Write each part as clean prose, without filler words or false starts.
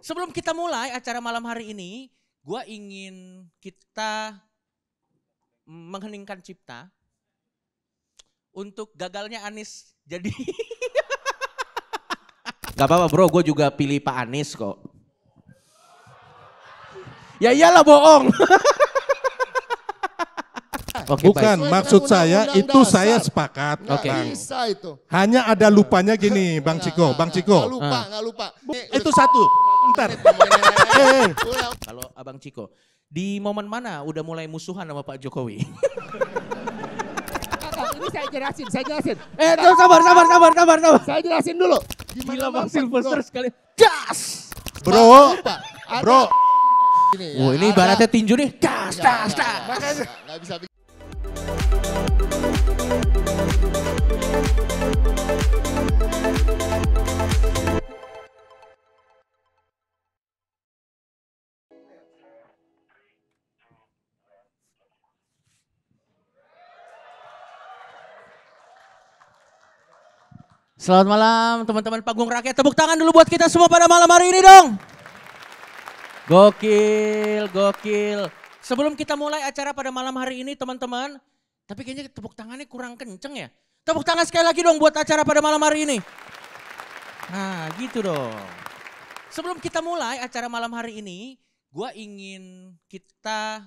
Sebelum kita mulai acara malam hari ini, gue ingin kita mengheningkan cipta untuk gagalnya Anies. Jadi gak apa-apa bro, gue juga pilih Pak Anies kok. Ya iyalah bohong. Oke, bukan, baik. maksud saya itu saya sepakat. Oke. Bang. Bisa itu. Hanya ada lupanya gini, Bang Ciko. Bang Ciko. Nggak lupa. Itu satu. Ntar. Kalau Abang Ciko, di momen mana udah mulai musuhan sama Pak Jokowi? Ini saya jelasin. Sabar. Saya jelasin dulu. Gila Bang Silvester sekali. Das! Bro. Ini ibaratnya tinju nih. Das. Makanya nggak bisa. Selamat malam teman-teman panggung rakyat. Tepuk tangan dulu buat kita semua pada malam hari ini dong. Gokil. Sebelum kita mulai acara pada malam hari ini teman-teman. Tapi kayaknya tepuk tangannya kurang kenceng ya. Tepuk tangan sekali lagi dong buat acara pada malam hari ini. Nah gitu dong. Sebelum kita mulai acara malam hari ini. Gue ingin kita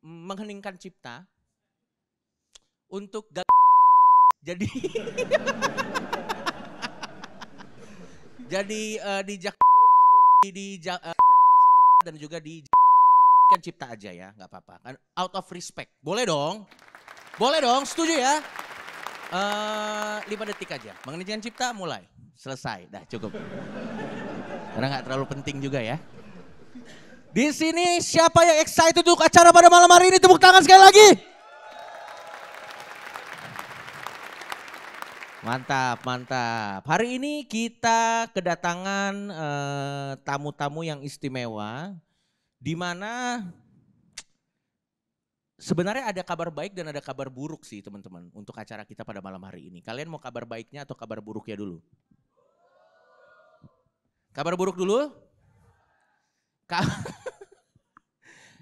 mengheningkan cipta. Untuk jadi dan juga di kan cipta aja ya, nggak apa-apa kan, out of respect. Boleh dong, setuju ya? 5 detik aja, mengenai cipta mulai, selesai, dah cukup. Karena nggak terlalu penting juga ya. Di sini siapa yang excited untuk acara pada malam hari ini? Tepuk tangan sekali lagi. Mantap. Hari ini kita kedatangan tamu-tamu yang istimewa. Di mana sebenarnya ada kabar baik dan ada kabar buruk sih teman-teman. Untuk acara kita pada malam hari ini. Kalian mau kabar baiknya atau kabar buruknya dulu? Kabar buruk dulu?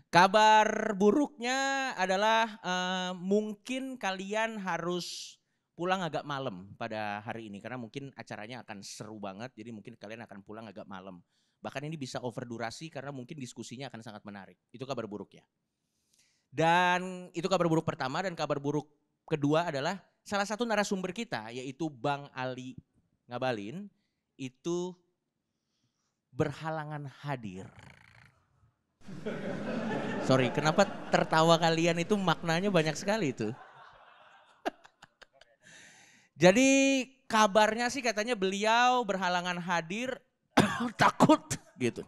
Kabar buruknya adalah mungkin kalian harus pulang agak malam pada hari ini karena mungkin acaranya akan seru banget, jadi mungkin kalian akan pulang agak malam. Bahkan ini bisa over durasi karena mungkin diskusinya akan sangat menarik. Itu kabar buruk ya. Dan itu kabar buruk pertama, dan kabar buruk kedua adalah salah satu narasumber kita yaitu Bang Ali Ngabalin itu berhalangan hadir. Sorry, kenapa tertawa kalian itu maknanya banyak sekali itu. Jadi kabarnya sih katanya beliau berhalangan hadir takut gitu.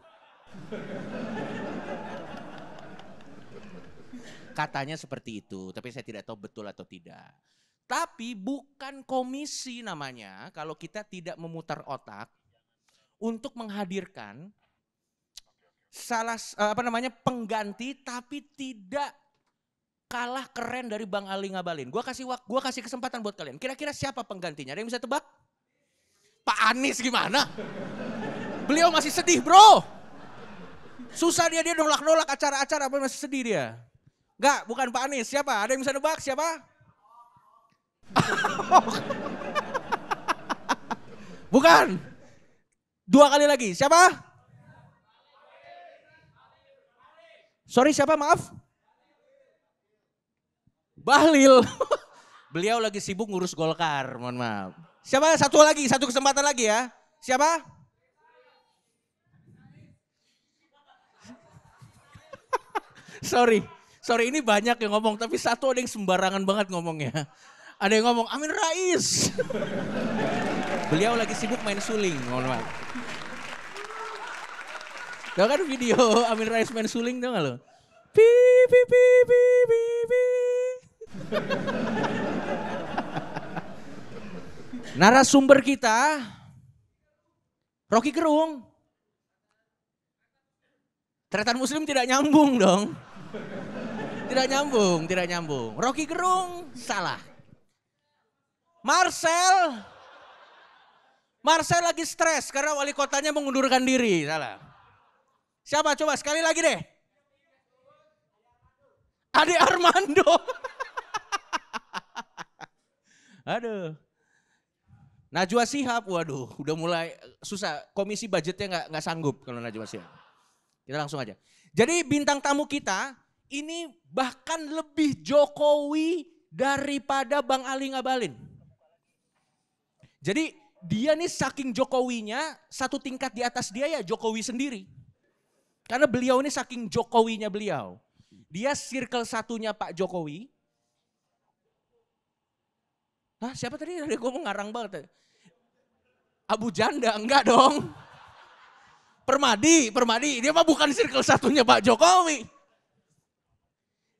Katanya seperti itu, tapi saya tidak tahu betul atau tidak. Tapi bukan komisi namanya kalau kita tidak memutar otak untuk menghadirkan pengganti tapi tidak kalah keren dari Bang Ali Ngabalin. Gua kasih kesempatan buat kalian. Kira-kira siapa penggantinya? Ada yang bisa tebak? Pak Anies gimana? Beliau masih sedih bro. Susah dia nolak-nolak acara-acara, masih sedih dia. Enggak, bukan Pak Anies. Siapa? Ada yang bisa tebak? Siapa? Bukan. 2 kali lagi. Siapa? Sorry, siapa? Maaf. Bahlil. Beliau lagi sibuk ngurus Golkar, mohon maaf. Siapa? Satu kesempatan lagi ya. Siapa? Sorry ini banyak yang ngomong, tapi satu ada yang sembarangan banget ngomongnya. Ada yang ngomong Amin Rais. Beliau lagi sibuk main suling, mohon maaf. Tahu kan video Amin Rais main suling, tahu gak lo? Pi. Narasumber kita Rocky Gerung. Tretan Muslim tidak nyambung dong. Tidak nyambung. Rocky Gerung salah. Marcel Marcel lagi stres karena wali kotanya mengundurkan diri. Salah. Siapa coba sekali lagi deh. Ade Armando. Aduh. Najwa Shihab, waduh udah mulai susah. Komisi budgetnya nggak sanggup kalau Najwa Shihab. Kita langsung aja. Jadi bintang tamu kita ini bahkan lebih Jokowi daripada Bang Ali Ngabalin. Jadi dia nih saking Jokowinya satu tingkat di atas dia ya Jokowi sendiri. Karena beliau ini saking Jokowinya beliau. Dia circle satunya Pak Jokowi. Hah, siapa tadi? Gue ngomong ngarang banget. Abu Janda, enggak dong. Permadi. Dia mah bukan circle satunya Pak Jokowi.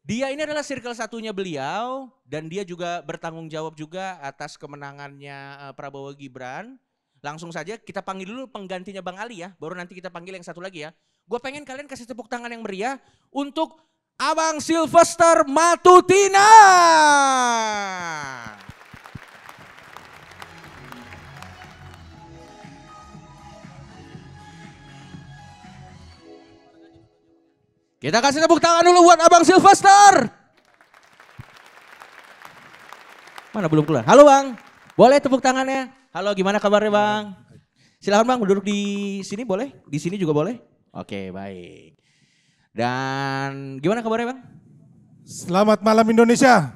Dia ini adalah circle satunya beliau dan dia juga bertanggung jawab juga atas kemenangannya Prabowo Gibran. Langsung saja kita panggil dulu penggantinya Bang Ali ya, baru nanti kita panggil yang satu lagi ya. Gue pengen kalian kasih tepuk tangan yang meriah untuk Abang Sylvester Matutina. Kita kasih tepuk tangan dulu buat Abang Sylvester. Mana belum keluar? Halo Bang, boleh tepuk tangannya? Halo, gimana kabarnya Bang? Silahkan Bang duduk di sini boleh? Di sini juga boleh? Oke, baik. Dan gimana kabarnya Bang? Selamat malam Indonesia.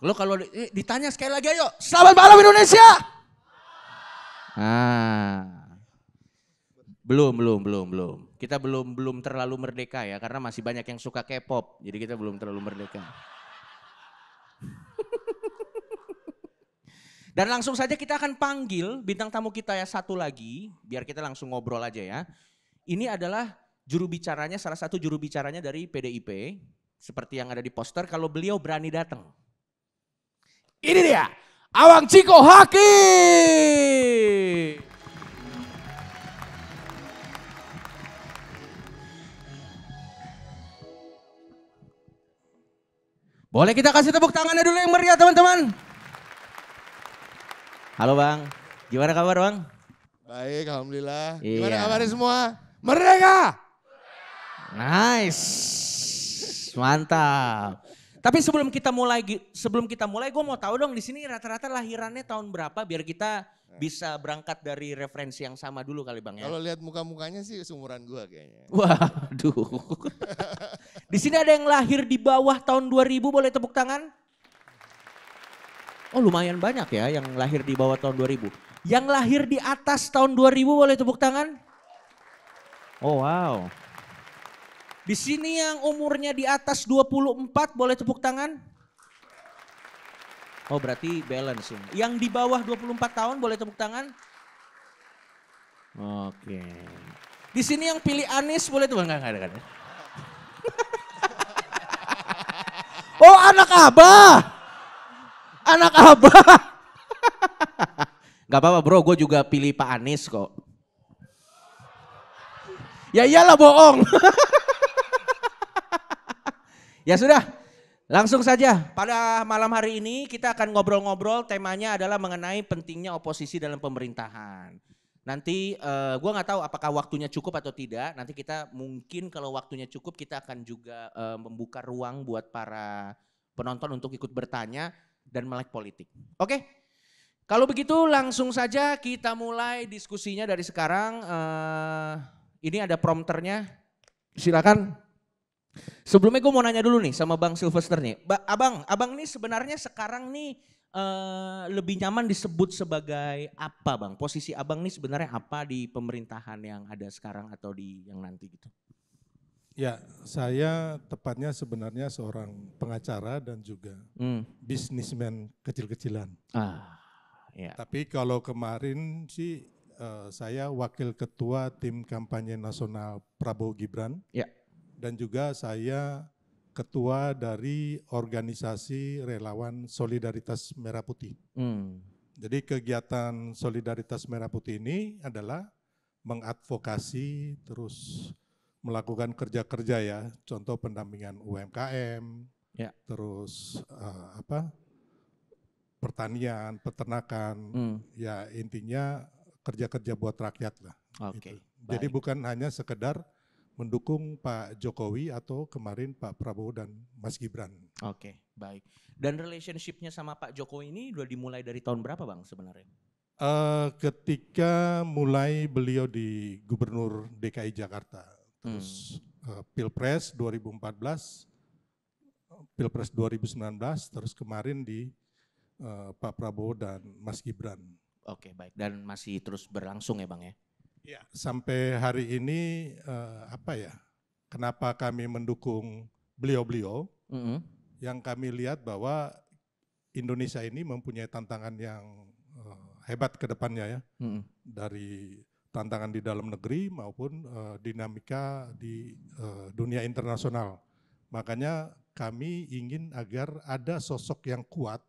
Lo kalau ditanya sekali lagi ayo, selamat malam Indonesia. Belum. Kita belum terlalu merdeka ya karena masih banyak yang suka K-pop. Jadi kita belum terlalu merdeka. Dan langsung saja kita akan panggil bintang tamu kita ya satu lagi, biar kita langsung ngobrol aja ya. Ini adalah salah satu juru bicaranya dari PDIP, seperti yang ada di poster kalau beliau berani datang. Ini dia, Abang Ciko Haki. Boleh kita kasih tepuk tangannya dulu yang meriah teman-teman. Halo Bang, gimana kabar Bang? Baik, alhamdulillah. Iya. Gimana kabarnya semua? Merdeka! Nice, mantap. Tapi sebelum kita mulai, gue mau tahu dong di sini rata-rata lahirannya tahun berapa biar kita bisa berangkat dari referensi yang sama dulu kali Bang ya. Kalau lihat muka-mukanya sih seumuran gua kayaknya. Waduh. Di sini ada yang lahir di bawah tahun 2000, boleh tepuk tangan? Oh lumayan banyak ya yang lahir di bawah tahun 2000. Yang lahir di atas tahun 2000 boleh tepuk tangan? Oh wow. Di sini yang umurnya di atas 24 boleh tepuk tangan? Oh berarti balance. Yang di bawah 24 tahun boleh tepuk tangan? Oke. Di sini yang pilih Anies boleh tepuk tangan? Enggak ada. Oh anak abah. Anak abah. Gak apa-apa bro, gue juga pilih Pak Anies kok. Ya iyalah bohong. Ya sudah, langsung saja pada malam hari ini kita akan ngobrol-ngobrol, temanya adalah mengenai pentingnya oposisi dalam pemerintahan. Nanti gue gak tahu apakah waktunya cukup atau tidak, nanti kita mungkin kalau waktunya cukup kita akan juga membuka ruang buat para penonton untuk ikut bertanya dan melek politik. Oke, kalau begitu langsung saja kita mulai diskusinya dari sekarang. Ini ada prompternya, silakan. Sebelumnya gue mau nanya dulu nih sama Bang Sylvester nih. Abang nih sebenarnya sekarang nih lebih nyaman disebut sebagai apa Bang? Posisi abang nih sebenarnya apa di pemerintahan yang ada sekarang atau di yang nanti gitu? Ya, saya tepatnya sebenarnya seorang pengacara dan juga bisnismen kecil-kecilan. Ya. Tapi kalau kemarin sih saya wakil ketua tim kampanye nasional Prabowo Gibran. Ya. Dan juga saya ketua dari organisasi relawan Solidaritas Merah Putih. Jadi kegiatan Solidaritas Merah Putih ini adalah mengadvokasi terus melakukan kerja-kerja ya, contoh pendampingan UMKM, ya. Terus pertanian, peternakan, ya intinya kerja-kerja buat rakyat lah. Oke, Gitu. Jadi baik. bukan hanya sekedar mendukung Pak Jokowi atau kemarin Pak Prabowo dan Mas Gibran. Oke, baik. Dan relationship-nya sama Pak Jokowi ini udah dimulai dari tahun berapa Bang sebenarnya? Ketika mulai beliau di Gubernur DKI Jakarta, terus Pilpres 2014, Pilpres 2019, terus kemarin di Pak Prabowo dan Mas Gibran. Oke, baik. Dan masih terus berlangsung ya Bang ya? Ya, sampai hari ini kenapa kami mendukung beliau-beliau, yang kami lihat bahwa Indonesia ini mempunyai tantangan yang hebat ke depannya ya, dari tantangan di dalam negeri maupun dinamika di dunia internasional. Makanya kami ingin agar ada sosok yang kuat,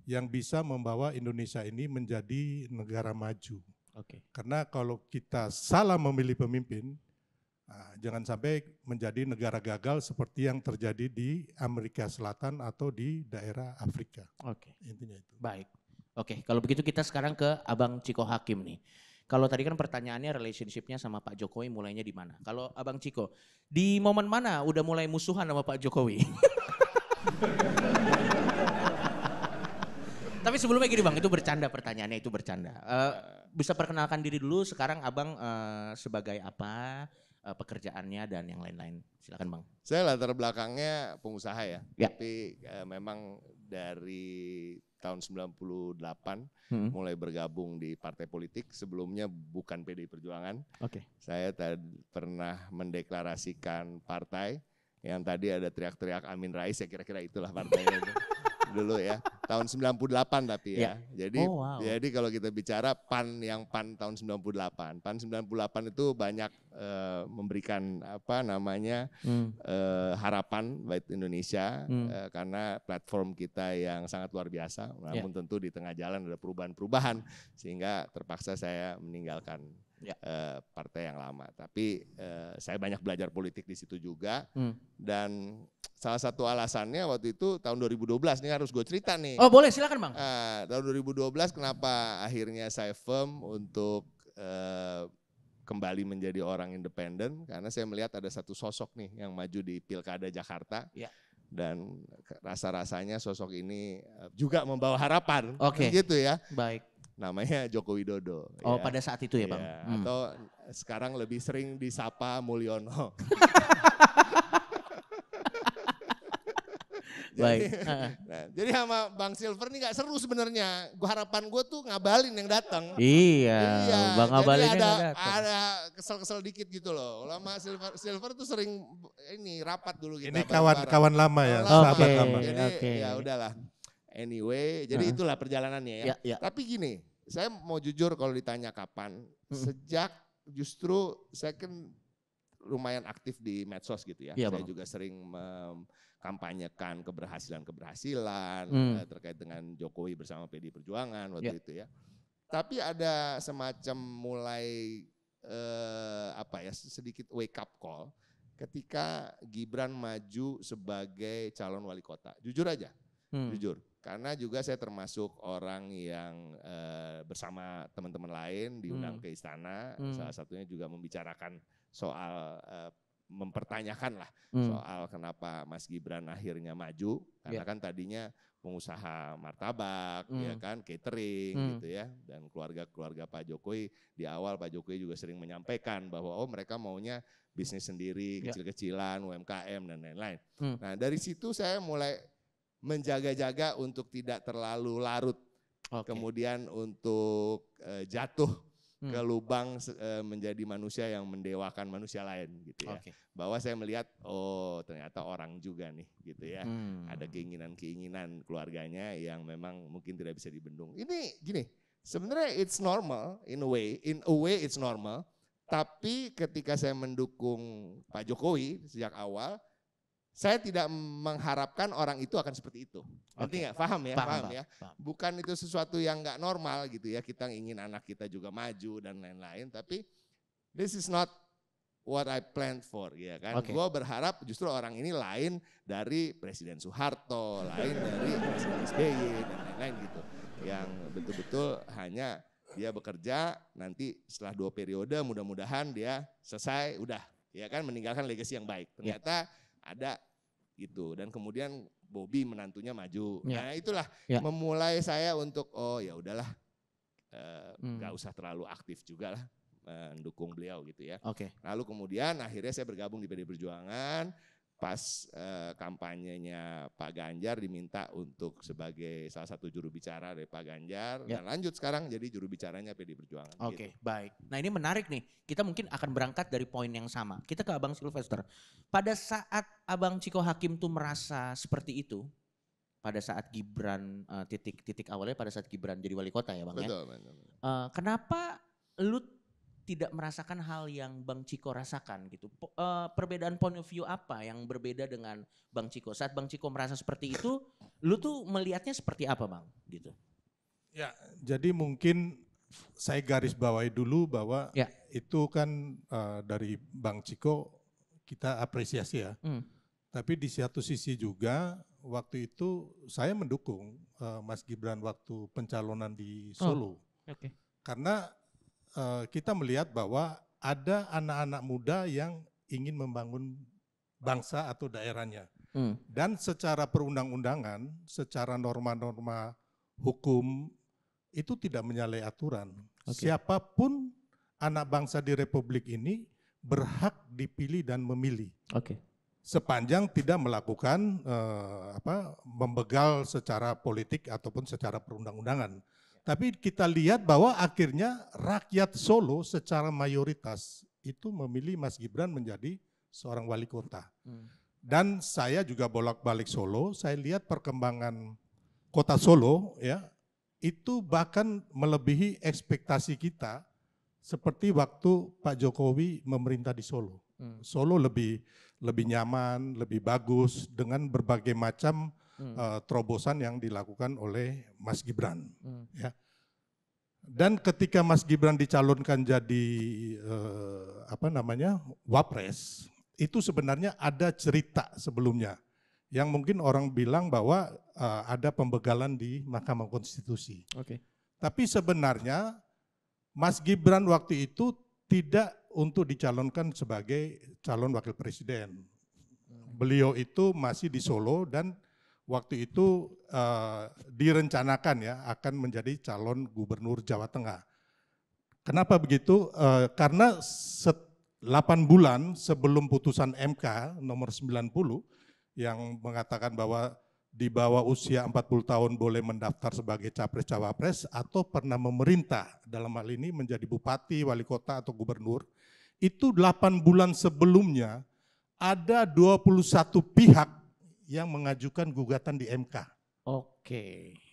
yang bisa membawa Indonesia ini menjadi negara maju. Karena kalau kita salah memilih pemimpin, jangan sampai menjadi negara gagal seperti yang terjadi di Amerika Selatan atau di daerah Afrika. Intinya itu. Baik. Oke, kalau begitu kita sekarang ke Abang Ciko Hakim nih. Kalau tadi kan pertanyaannya relationship-nya sama Pak Jokowi mulainya di mana? Kalau Abang Ciko, di momen mana udah mulai musuhan sama Pak Jokowi? Tapi sebelumnya gini Bang, itu bercanda pertanyaannya, itu bercanda. Bisa perkenalkan diri dulu sekarang Abang sebagai apa, pekerjaannya dan yang lain-lain. Silakan Bang. Saya latar belakangnya pengusaha ya. Tapi memang dari tahun 98 mulai bergabung di partai politik. Sebelumnya bukan PDI Perjuangan. Saya pernah mendeklarasikan partai yang tadi ada teriak-teriak Amin Rais, ya kira-kira itulah partainya dulu ya. Tahun 98 tapi ya. Jadi kalau kita bicara PAN tahun 98. PAN 98 itu banyak memberikan harapan buat Indonesia karena platform kita yang sangat luar biasa. Namun tentu di tengah jalan ada perubahan-perubahan sehingga terpaksa saya meninggalkan partai yang lama. Tapi saya banyak belajar politik di situ juga. Dan salah satu alasannya waktu itu tahun 2012, ini harus gue cerita nih. Oh boleh, silakan Bang. Tahun 2012 kenapa akhirnya saya firm untuk kembali menjadi orang independen, karena saya melihat ada satu sosok nih yang maju di Pilkada Jakarta. Dan rasa-rasanya sosok ini juga membawa harapan. Gitu ya. Baik. Namanya Joko Widodo. Oh pada saat itu ya Bang? Atau sekarang lebih sering disapa Mulyono. Baik. Jadi sama Bang Silver nih gak seru sebenarnya. Harapan gue tuh ngabalin yang datang. Iya. Bang ngabalin ada kesel-kesel dikit gitu loh. Lama Silver tuh sering rapat dulu kita. Ini kawan-kawan lama ya, sahabat lama. Jadi ya udahlah. Anyway, jadi itulah perjalanannya ya. Tapi gini, saya mau jujur kalau ditanya kapan, sejak justru saya kan lumayan aktif di medsos gitu ya. Saya juga sering kampanyekan keberhasilan-keberhasilan terkait dengan Jokowi bersama PDI Perjuangan waktu itu ya. Tapi ada semacam mulai sedikit wake up call ketika Gibran maju sebagai calon wali kota. Jujur aja, jujur. Karena juga saya termasuk orang yang bersama teman-teman lain diundang ke istana, salah satunya juga membicarakan soal mempertanyakan lah soal kenapa Mas Gibran akhirnya maju, karena kan tadinya pengusaha martabak, ya kan, catering gitu ya, dan keluarga Pak Jokowi di awal Pak Jokowi juga sering menyampaikan bahwa mereka maunya bisnis sendiri, kecil-kecilan, UMKM dan lain-lain. Nah dari situ saya mulai menjaga-jaga untuk tidak terlalu larut, kemudian untuk jatuh ke lubang menjadi manusia yang mendewakan manusia lain gitu ya. Bahwa saya melihat ternyata orang juga nih gitu ya. Ada keinginan-keinginan keluarganya yang memang mungkin tidak bisa dibendung. Ini gini, sebenarnya it's normal in a way it's normal. Tapi ketika saya mendukung Pak Jokowi sejak awal, saya tidak mengharapkan orang itu akan seperti itu. Nanti nggak? Paham ya? Paham ya? Bukan itu sesuatu yang nggak normal gitu ya. Kita ingin anak kita juga maju dan lain-lain. Tapi this is not what I planned for, ya kan. Okay. Gue berharap justru orang ini lain dari Presiden Soeharto, lain dari Presiden SBY dan lain-lain gitu. Yang betul-betul hanya dia bekerja, nanti setelah 2 periode mudah-mudahan dia selesai, udah, ya kan, meninggalkan legasi yang baik. Ternyata ada gitu, dan kemudian Bobi menantunya maju. Nah itulah memulai saya untuk ya udahlah, nggak usah terlalu aktif juga lah mendukung beliau gitu ya. Lalu kemudian akhirnya saya bergabung di PD Perjuangan. Pas kampanyenya Pak Ganjar diminta untuk sebagai salah satu juru bicara dari Pak Ganjar, dan lanjut sekarang jadi juru bicaranya PD Perjuangan. Gitu. Baik. Nah ini menarik nih, kita mungkin akan berangkat dari poin yang sama. Kita ke Abang Sylvester. Pada saat Abang Ciko Hakim tuh merasa seperti itu, pada saat Gibran, titik awalnya pada saat Gibran jadi wali kota ya Bang. Betul, ya? Kenapa lu tidak merasakan hal yang Bang Ciko rasakan gitu? Perbedaan point of view apa yang berbeda dengan Bang Ciko? Saat Bang Ciko merasa seperti itu, lu tuh melihatnya seperti apa Bang? Gitu. Ya, jadi mungkin saya garis bawahi dulu bahwa itu kan dari Bang Ciko kita apresiasi ya. Tapi di satu sisi juga waktu itu saya mendukung Mas Gibran waktu pencalonan di Solo. Karena kita melihat bahwa ada anak-anak muda yang ingin membangun bangsa atau daerahnya. Dan secara perundang-undangan, secara norma-norma hukum itu tidak menyalahi aturan. Siapapun anak bangsa di Republik ini berhak dipilih dan memilih. Sepanjang tidak melakukan membegal secara politik ataupun secara perundang-undangan. Tapi kita lihat bahwa akhirnya rakyat Solo secara mayoritas itu memilih Mas Gibran menjadi seorang wali kota. Dan saya juga bolak-balik Solo, saya lihat perkembangan kota Solo ya, itu bahkan melebihi ekspektasi kita seperti waktu Pak Jokowi memerintah di Solo. Solo lebih nyaman, lebih bagus dengan berbagai macam terobosan yang dilakukan oleh Mas Gibran. Ya. Dan ketika Mas Gibran dicalonkan jadi Wapres, itu sebenarnya ada cerita sebelumnya yang mungkin orang bilang bahwa ada pembegalan di Mahkamah Konstitusi. Tapi sebenarnya Mas Gibran waktu itu tidak untuk dicalonkan sebagai calon wakil presiden. Beliau itu masih di Solo dan waktu itu direncanakan ya akan menjadi calon gubernur Jawa Tengah. Kenapa begitu? Karena 8 bulan sebelum putusan MK nomor 90 yang mengatakan bahwa di bawah usia 40 tahun boleh mendaftar sebagai capres-cawapres atau pernah memerintah, dalam hal ini menjadi bupati, wali kota atau gubernur, itu 8 bulan sebelumnya ada 21 pihak yang mengajukan gugatan di MK.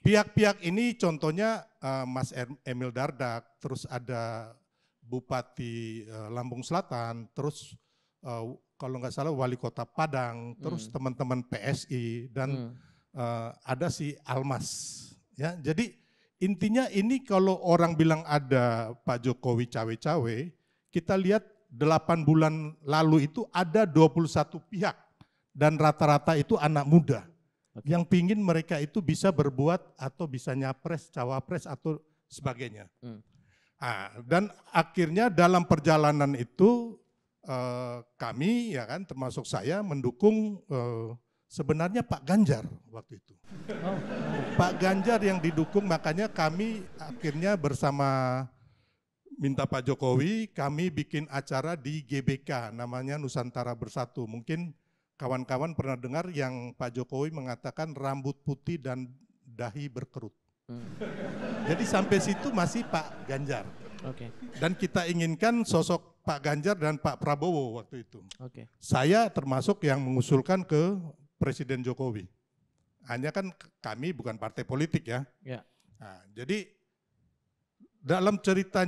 Pihak-pihak ini contohnya Mas Emil Dardak, terus ada Bupati Lampung Selatan, terus kalau nggak salah wali kota Padang, terus teman-teman PSI dan ada si Almas. Ya, jadi intinya ini kalau orang bilang ada Pak Jokowi cawe-cawe, kita lihat 8 bulan lalu itu ada 21 pihak. Dan rata-rata itu anak muda yang pingin mereka itu bisa berbuat atau bisa nyapres, cawapres atau sebagainya. Dan akhirnya dalam perjalanan itu kami ya kan termasuk saya mendukung sebenarnya Pak Ganjar waktu itu. Pak Ganjar yang didukung, makanya kami akhirnya bersama minta Pak Jokowi kami bikin acara di GBK namanya Nusantara Bersatu. Mungkin kawan-kawan pernah dengar yang Pak Jokowi mengatakan rambut putih dan dahi berkerut. Jadi sampai situ masih Pak Ganjar. Dan kita inginkan sosok Pak Ganjar dan Pak Prabowo waktu itu. Saya termasuk yang mengusulkan ke Presiden Jokowi. Hanya kan kami bukan partai politik ya. Nah, jadi dalam cerita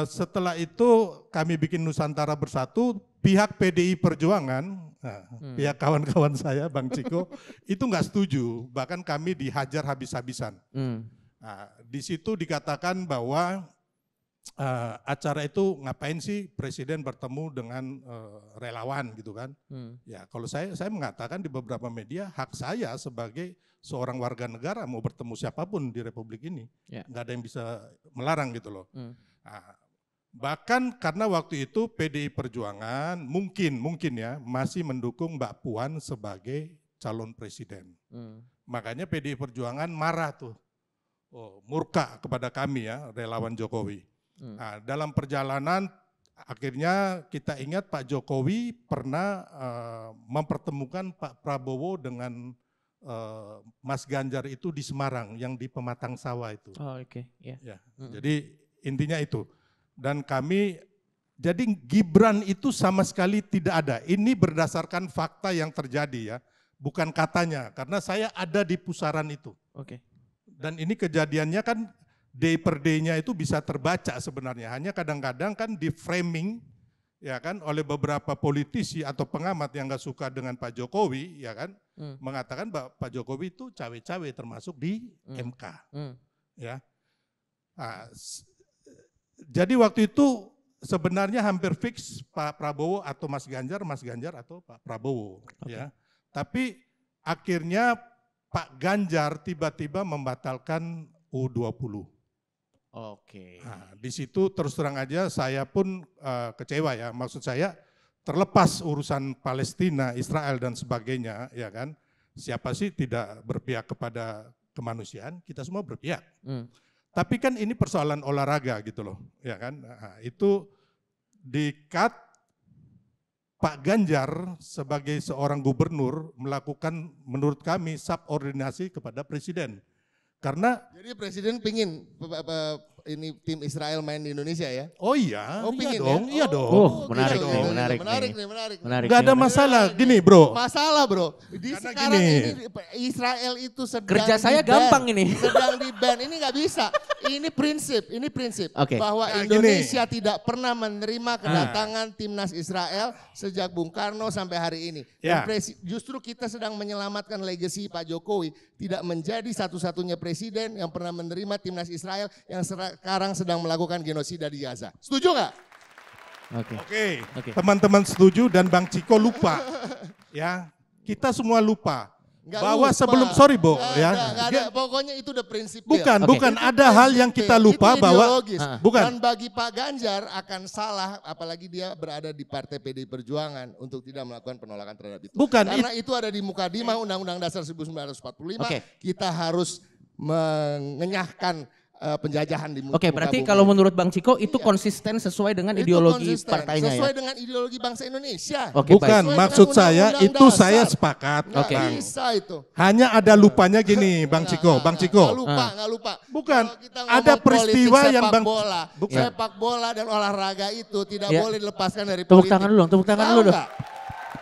setelah itu kami bikin Nusantara Bersatu, pihak PDI Perjuangan, pihak kawan-kawan saya Bang Ciko itu nggak setuju, bahkan kami dihajar habis-habisan. Nah, di situ dikatakan bahwa acara itu ngapain sih presiden bertemu dengan relawan gitu kan. Ya kalau saya mengatakan di beberapa media hak saya sebagai seorang warga negara mau bertemu siapapun di Republik ini. Nggak ada yang bisa melarang gitu loh. Nah, bahkan karena waktu itu PDI Perjuangan mungkin ya masih mendukung Mbak Puan sebagai calon presiden. Makanya PDI Perjuangan marah tuh, murka kepada kami ya relawan Jokowi. Nah, dalam perjalanan akhirnya kita ingat Pak Jokowi pernah mempertemukan Pak Prabowo dengan Mas Ganjar itu di Semarang yang di Pematang Sawah itu. Ya, jadi intinya itu. Dan kami, jadi Gibran itu sama sekali tidak ada. Ini berdasarkan fakta yang terjadi ya, bukan katanya. Karena saya ada di pusaran itu. Dan ini kejadiannya kan day per day-nya itu bisa terbaca sebenarnya. Hanya kadang-kadang kan di framing ya kan oleh beberapa politisi atau pengamat yang nggak suka dengan Pak Jokowi ya kan mengatakan bahwa Pak Jokowi itu cawe-cawe termasuk di MK. Ya. Nah, jadi waktu itu sebenarnya hampir fix Pak Prabowo atau Mas Ganjar atau Pak Prabowo ya. Tapi akhirnya Pak Ganjar tiba-tiba membatalkan U20. Nah, di situ terus terang aja saya pun kecewa ya. Maksud saya terlepas urusan Palestina, Israel dan sebagainya ya kan. Siapa sih tidak berpihak kepada kemanusiaan? Kita semua berpihak. Tapi kan ini persoalan olahraga gitu loh, ya kan. Nah, itu di-cut Pak Ganjar sebagai seorang gubernur melakukan menurut kami subordinasi kepada presiden. Karena jadi presiden pingin ini tim Israel main di Indonesia ya? Oh iya, iya dong. Menarik nih. Gak ada masalah, gini bro. Masalah bro, sekarang ini Israel itu sedang kerja saya gampang ini. Sedang di ban, ini nggak bisa. Ini prinsip bahwa Indonesia tidak pernah menerima kedatangan timnas Israel sejak Bung Karno sampai hari ini. Dan justru kita sedang menyelamatkan legacy Pak Jokowi, tidak menjadi satu-satunya presiden yang pernah menerima timnas Israel yang sekarang sedang melakukan genosida di Gaza. Setuju nggak? Oke. Teman-teman setuju dan Bang Ciko lupa. Ya, kita semua lupa. Nggak bahwa lupa. sebelum nggak ada, pokoknya itu udah prinsip. Bukan ada hal yang kita lupa bahwa bukan. Dan bagi Pak Ganjar akan salah apalagi dia berada di Partai PDI Perjuangan untuk tidak melakukan penolakan terhadap itu. Karena itu ada di Mukadimah Undang-Undang Dasar 1945. Kita harus mengenyahkan penjajahan di muka berarti kalau menurut Bang Ciko itu konsisten sesuai dengan ideologi partainya sesuai dengan ideologi bangsa Indonesia. Bukan, maksud saya itu saya sepakat. Bisa itu. Hanya ada lupanya gini Bang Ciko. Nggak lupa. Bukan, ada peristiwa yang Bang sepak bola dan olahraga itu tidak boleh dilepaskan dari Tepuk politik. tangan dulu dong.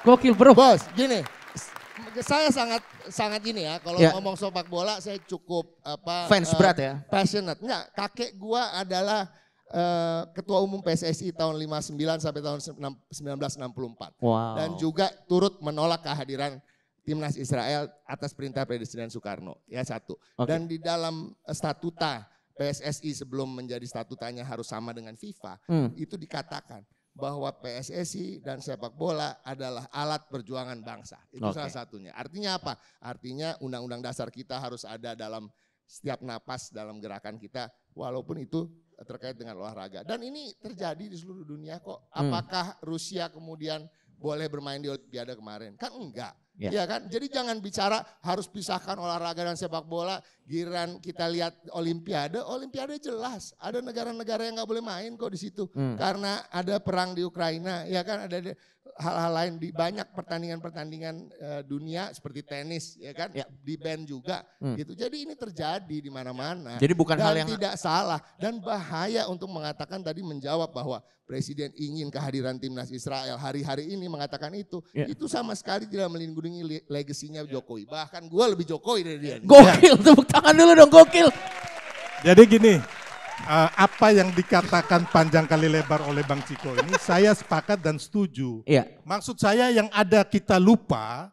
Gokil bro. Bos, gini. Saya sangat gini ya, kalau ngomong sepak bola saya cukup fans berat ya. Passionate. Enggak, kakek gua adalah ketua umum PSSI tahun 59 sampai tahun 1964. Dan juga turut menolak kehadiran timnas Israel atas perintah Presiden Soekarno. Ya satu. Dan di dalam statuta PSSI sebelum menjadi statutanya harus sama dengan FIFA, itu dikatakan bahwa PSSI dan sepak bola adalah alat perjuangan bangsa. Itu salah satunya. Artinya apa? Artinya undang-undang dasar kita harus ada dalam setiap napas dalam gerakan kita walaupun itu terkait dengan olahraga. Dan ini terjadi di seluruh dunia kok. Apakah Rusia kemudian boleh bermain di Olimpiade kemarin? Kan enggak. Ya kan? Jadi jangan bicara harus pisahkan olahraga dan sepak bola. Giliran kita lihat Olimpiade jelas. Ada negara-negara yang nggak boleh main kok di situ. Karena ada perang di Ukraina, ya kan ada hal-hal lain di banyak pertandingan-pertandingan dunia seperti tenis, ya kan di ban juga. Gitu. Jadi ini terjadi di mana-mana. Jadi bukan hal yang tidak salah dan bahaya untuk mengatakan tadi menjawab bahwa Presiden ingin kehadiran timnas Israel hari-hari ini mengatakan itu sama sekali tidak melindungi legasinya Jokowi. Bahkan gue lebih Jokowi dari dia. Gokil, tepuk tangan dulu dong, gokil. Jadi gini, apa yang dikatakan panjang kali lebar oleh Bang Ciko ini saya sepakat dan setuju. Maksud saya yang ada kita lupa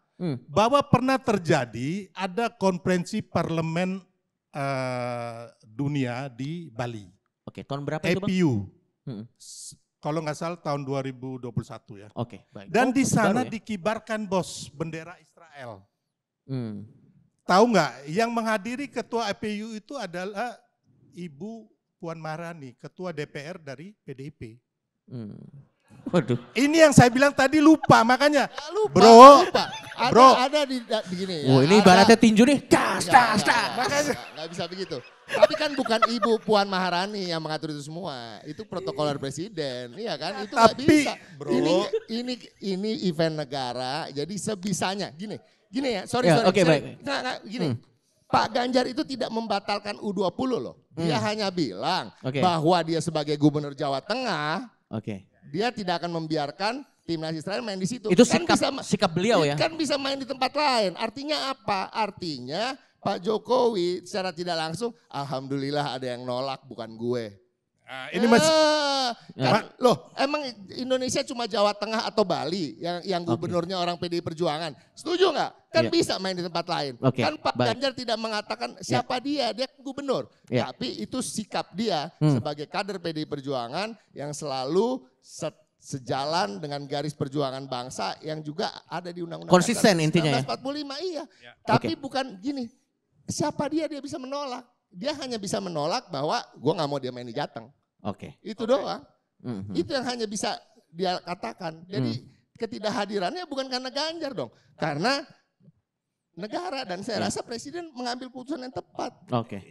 bahwa pernah terjadi ada konferensi parlemen dunia di Bali. Oke, tahun berapa itu Bang? EPU. Kalau nggak salah tahun 2021 ya. Oke, baik. Dan di sana ya? dikibarkan bos bendera Israel. Tahu nggak? Yang menghadiri ketua EPU itu adalah Ibu Puan Maharani, ketua DPR dari PDIP. Waduh. Ini yang saya bilang tadi lupa, makanya Lupa. Bro. Ada di gini ya. Oh, ini ibaratnya tinju nih. Das. Makanya nggak bisa begitu. Tapi kan bukan Ibu Puan Maharani yang mengatur itu semua. Itu protokoler presiden, iya kan? Itu nggak bisa. Bro. Ini event negara, jadi sebisanya. Gini ya, sorry. Oke, baik. Gini. Pak Ganjar itu tidak membatalkan U20 loh. Dia hanya bilang bahwa dia sebagai gubernur Jawa Tengah, dia tidak akan membiarkan timnas Israel main di situ. Itu kan sikap beliau ya? Kan bisa main di tempat lain. Artinya apa? Artinya Pak Jokowi secara tidak langsung, alhamdulillah ada yang nolak bukan gue. Nah, ini masih loh, emang Indonesia cuma Jawa Tengah atau Bali yang gubernurnya orang PDI Perjuangan. Setuju nggak? Kan bisa main di tempat lain. Kan Pak Ganjar tidak mengatakan siapa dia gubernur. Tapi itu sikap dia sebagai kader PDI Perjuangan yang selalu sejalan dengan garis perjuangan bangsa yang juga ada di Undang-Undang konsisten intinya ya. 1945 iya. Tapi bukan gini, siapa dia bisa menolak. Dia hanya bisa menolak bahwa gue nggak mau dia main di Jateng. Itu doang. Itu yang hanya bisa dia katakan. Jadi ketidakhadirannya bukan karena Ganjar dong. Karena negara dan saya rasa presiden mengambil keputusan yang tepat.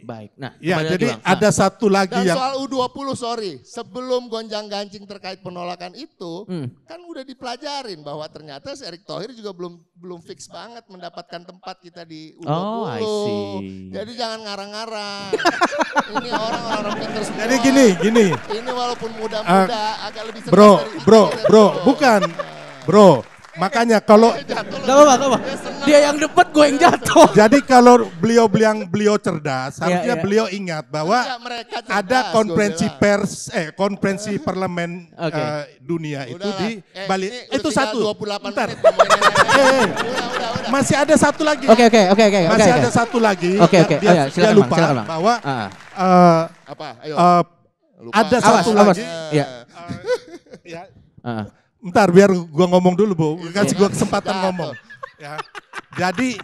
Baik. Nah, ya jadi ada satu lagi dan yang soal U20 sebelum gonjang-ganjing terkait penolakan itu kan udah dipelajarin bahwa ternyata Erick Thohir juga belum fix banget mendapatkan tempat kita di U20. I see. Jadi jangan ngarang-ngarang. Ini orang-orang pintar semua. Jadi gini. Ini walaupun muda-muda agak lebih Bro, bukan. Bro, makanya kalau Gak apa-apa. Dia yang debat, gue yang jatuh. Jadi kalau beliau cerdas, harusnya beliau ingat bahwa ada konferensi parlemen dunia itu di Bali. Itu satu. Bentar. Masih ada satu lagi. Oke. Masih ada satu lagi. Dia lupa bahwa ada satu lagi. Bentar biar gua ngomong dulu, Bu. Kasih gua kesempatan ngomong. Ya. Jadi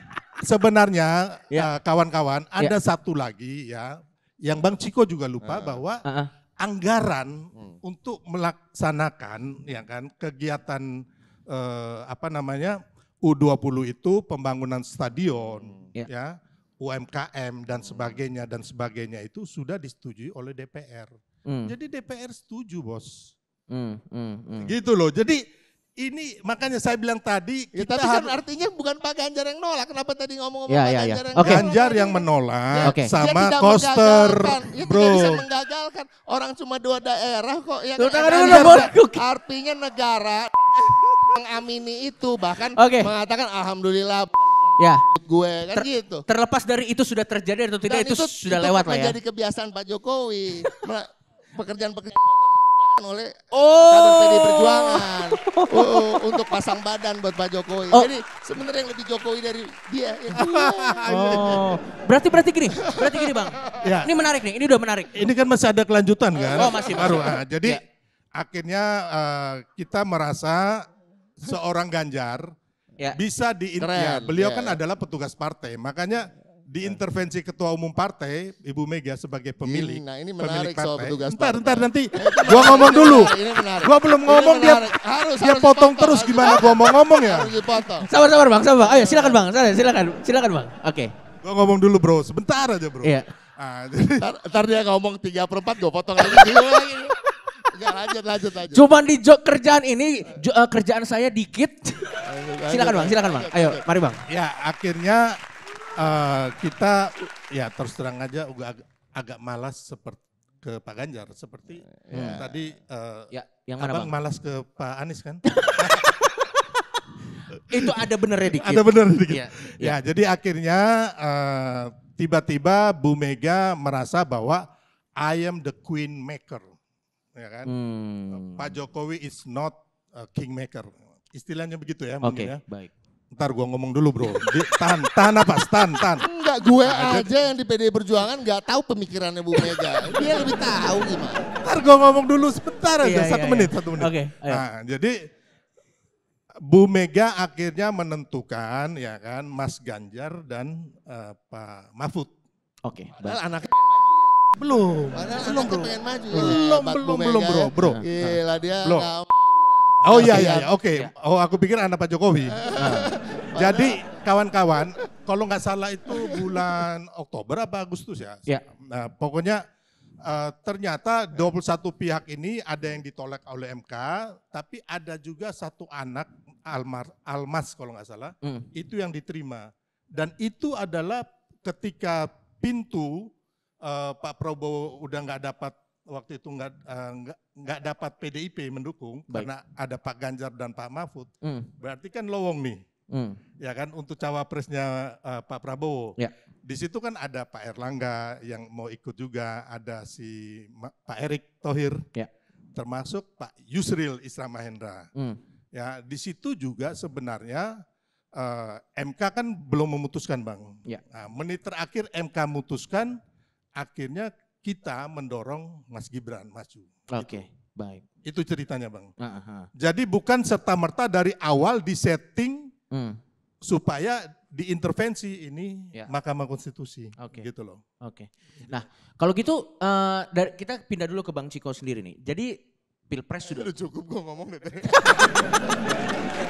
sebenarnya kawan-kawan ada satu lagi ya yang Bang Ciko juga lupa bahwa anggaran untuk melaksanakan ya kan kegiatan U20 itu pembangunan stadion ya UMKM dan sebagainya itu sudah disetujui oleh DPR. Jadi DPR setuju, Bos. Gitu loh. Jadi ini makanya saya bilang tadi kita tapi kan artinya bukan Pak Ganjar yang nolak. Kenapa tadi ngomong Pak Ganjar yang Ganjar yang menolak sama Koster, Bro. Tidak bisa menggagalkan. Orang cuma 2 daerah kok yang artinya negara mengamini itu bahkan mengatakan alhamdulillah gue kan gitu. Terlepas dari itu sudah terjadi atau tidak, itu sudah lewat lah ya. Menjadi kebiasaan Pak Jokowi. Pekerjaan oleh kader PDI Perjuangan untuk pasang badan buat Pak Jokowi. Jadi sebenarnya yang lebih Jokowi dari dia. Berarti gini Bang. Ini menarik nih, ini udah menarik. Ini kan masih ada kelanjutan kan? Masih. Baru. Jadi akhirnya kita merasa seorang Ganjar bisa beliau kan adalah petugas partai, makanya diintervensi ketua umum partai, Ibu Mega sebagai pemilik. Nah ini menarik soal petugas partai. Ntar nanti gua ngomong dulu. Gua belum ngomong dia potong terus gimana gua mau ngomong ya. Sabar Bang. Ayo silakan Bang. Silakan Bang. Oke. Gua ngomong dulu Bro, sebentar aja Bro. Iya. Ntar dia ngomong 3/4 gua potong lagi. Lanjut. Cuman di kerjaan ini, kerjaan saya dikit. Silakan Bang. Ayo, mari Bang. Ya akhirnya kita terus terang aja agak malas seperti ke Pak Ganjar seperti tadi yang mana Abang Bang? malas ke Pak Anies kan? Itu ada benernya dikit. Ada bener dikit. Ya jadi akhirnya tiba-tiba Bu Mega merasa bahwa I am the queen maker. Ya kan? Pak Jokowi is not a king maker. Istilahnya begitu ya. Oke, baik. Ntar gua ngomong dulu bro. Tahan apa? Tahan. Enggak, gue aja yang di PDI Perjuangan nggak tahu pemikirannya Bu Mega. Dia lebih tahu gimana. Ntar gua ngomong dulu sebentar aja, Iya, satu iya, menit. Oke, ayo. Nah, jadi Bu Mega akhirnya menentukan ya kan Mas Ganjar dan Pak Mahfud. Oke. Padahal anaknya Belum pengen maju. belum bro. Gila dia. Belum. Oh iya, oke. Oh aku pikir anak Pak Jokowi. Jadi kawan-kawan, kalau nggak salah itu bulan Oktober apa Agustus ya. Nah, pokoknya ternyata 21 pihak ini ada yang ditolak oleh MK, tapi ada juga satu anak Almas kalau nggak salah, itu yang diterima. Dan itu adalah ketika pintu Pak Prabowo udah nggak dapat waktu itu nggak dapat PDIP mendukung. Baik. Karena ada Pak Ganjar dan Pak Mahfud, berarti kan lowong nih, ya kan untuk cawapresnya Pak Prabowo. Ya. Di situ kan ada Pak Erlangga yang mau ikut juga, ada si Pak Erick Thohir, ya. Termasuk Pak Yusril Isra Mahendra. Ya di situ juga sebenarnya MK kan belum memutuskan Bang. Ya. Nah, menit terakhir MK memutuskan. Akhirnya kita mendorong Mas Gibran maju. Oke, baik. Itu ceritanya Bang. Jadi bukan serta-merta dari awal disetting supaya diintervensi ini Mahkamah Konstitusi. Gitu loh. Oke. Nah kalau gitu kita pindah dulu ke Bang Ciko sendiri nih. Jadi Pilpres sudah. Udah cukup gue ngomong deh.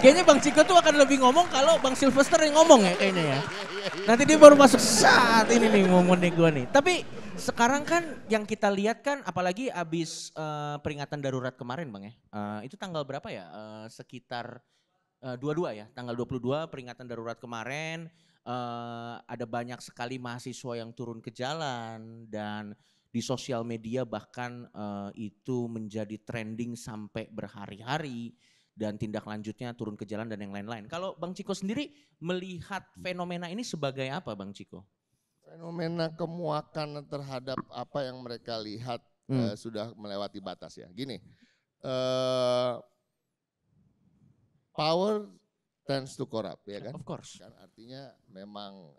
Kayaknya Bang Ciko tuh akan lebih ngomong kalau Bang Sylvester yang ngomong ya kayaknya ya. Nanti dia baru masuk saat ini nih ngomong nih gue nih. Tapi sekarang kan yang kita lihat kan apalagi abis peringatan darurat kemarin Bang ya. Itu tanggal berapa ya? Sekitar 22 ya. Tanggal 22 peringatan darurat kemarin. Ada banyak sekali mahasiswa yang turun ke jalan dan di sosial media bahkan itu menjadi trending sampai berhari-hari dan tindak lanjutnya turun ke jalan dan yang lain-lain. Kalau Bang Ciko sendiri melihat fenomena ini sebagai apa Bang Ciko? Fenomena kemuakan terhadap apa yang mereka lihat sudah melewati batas ya. Gini, power tends to corrupt ya kan? Of course. Kan artinya memang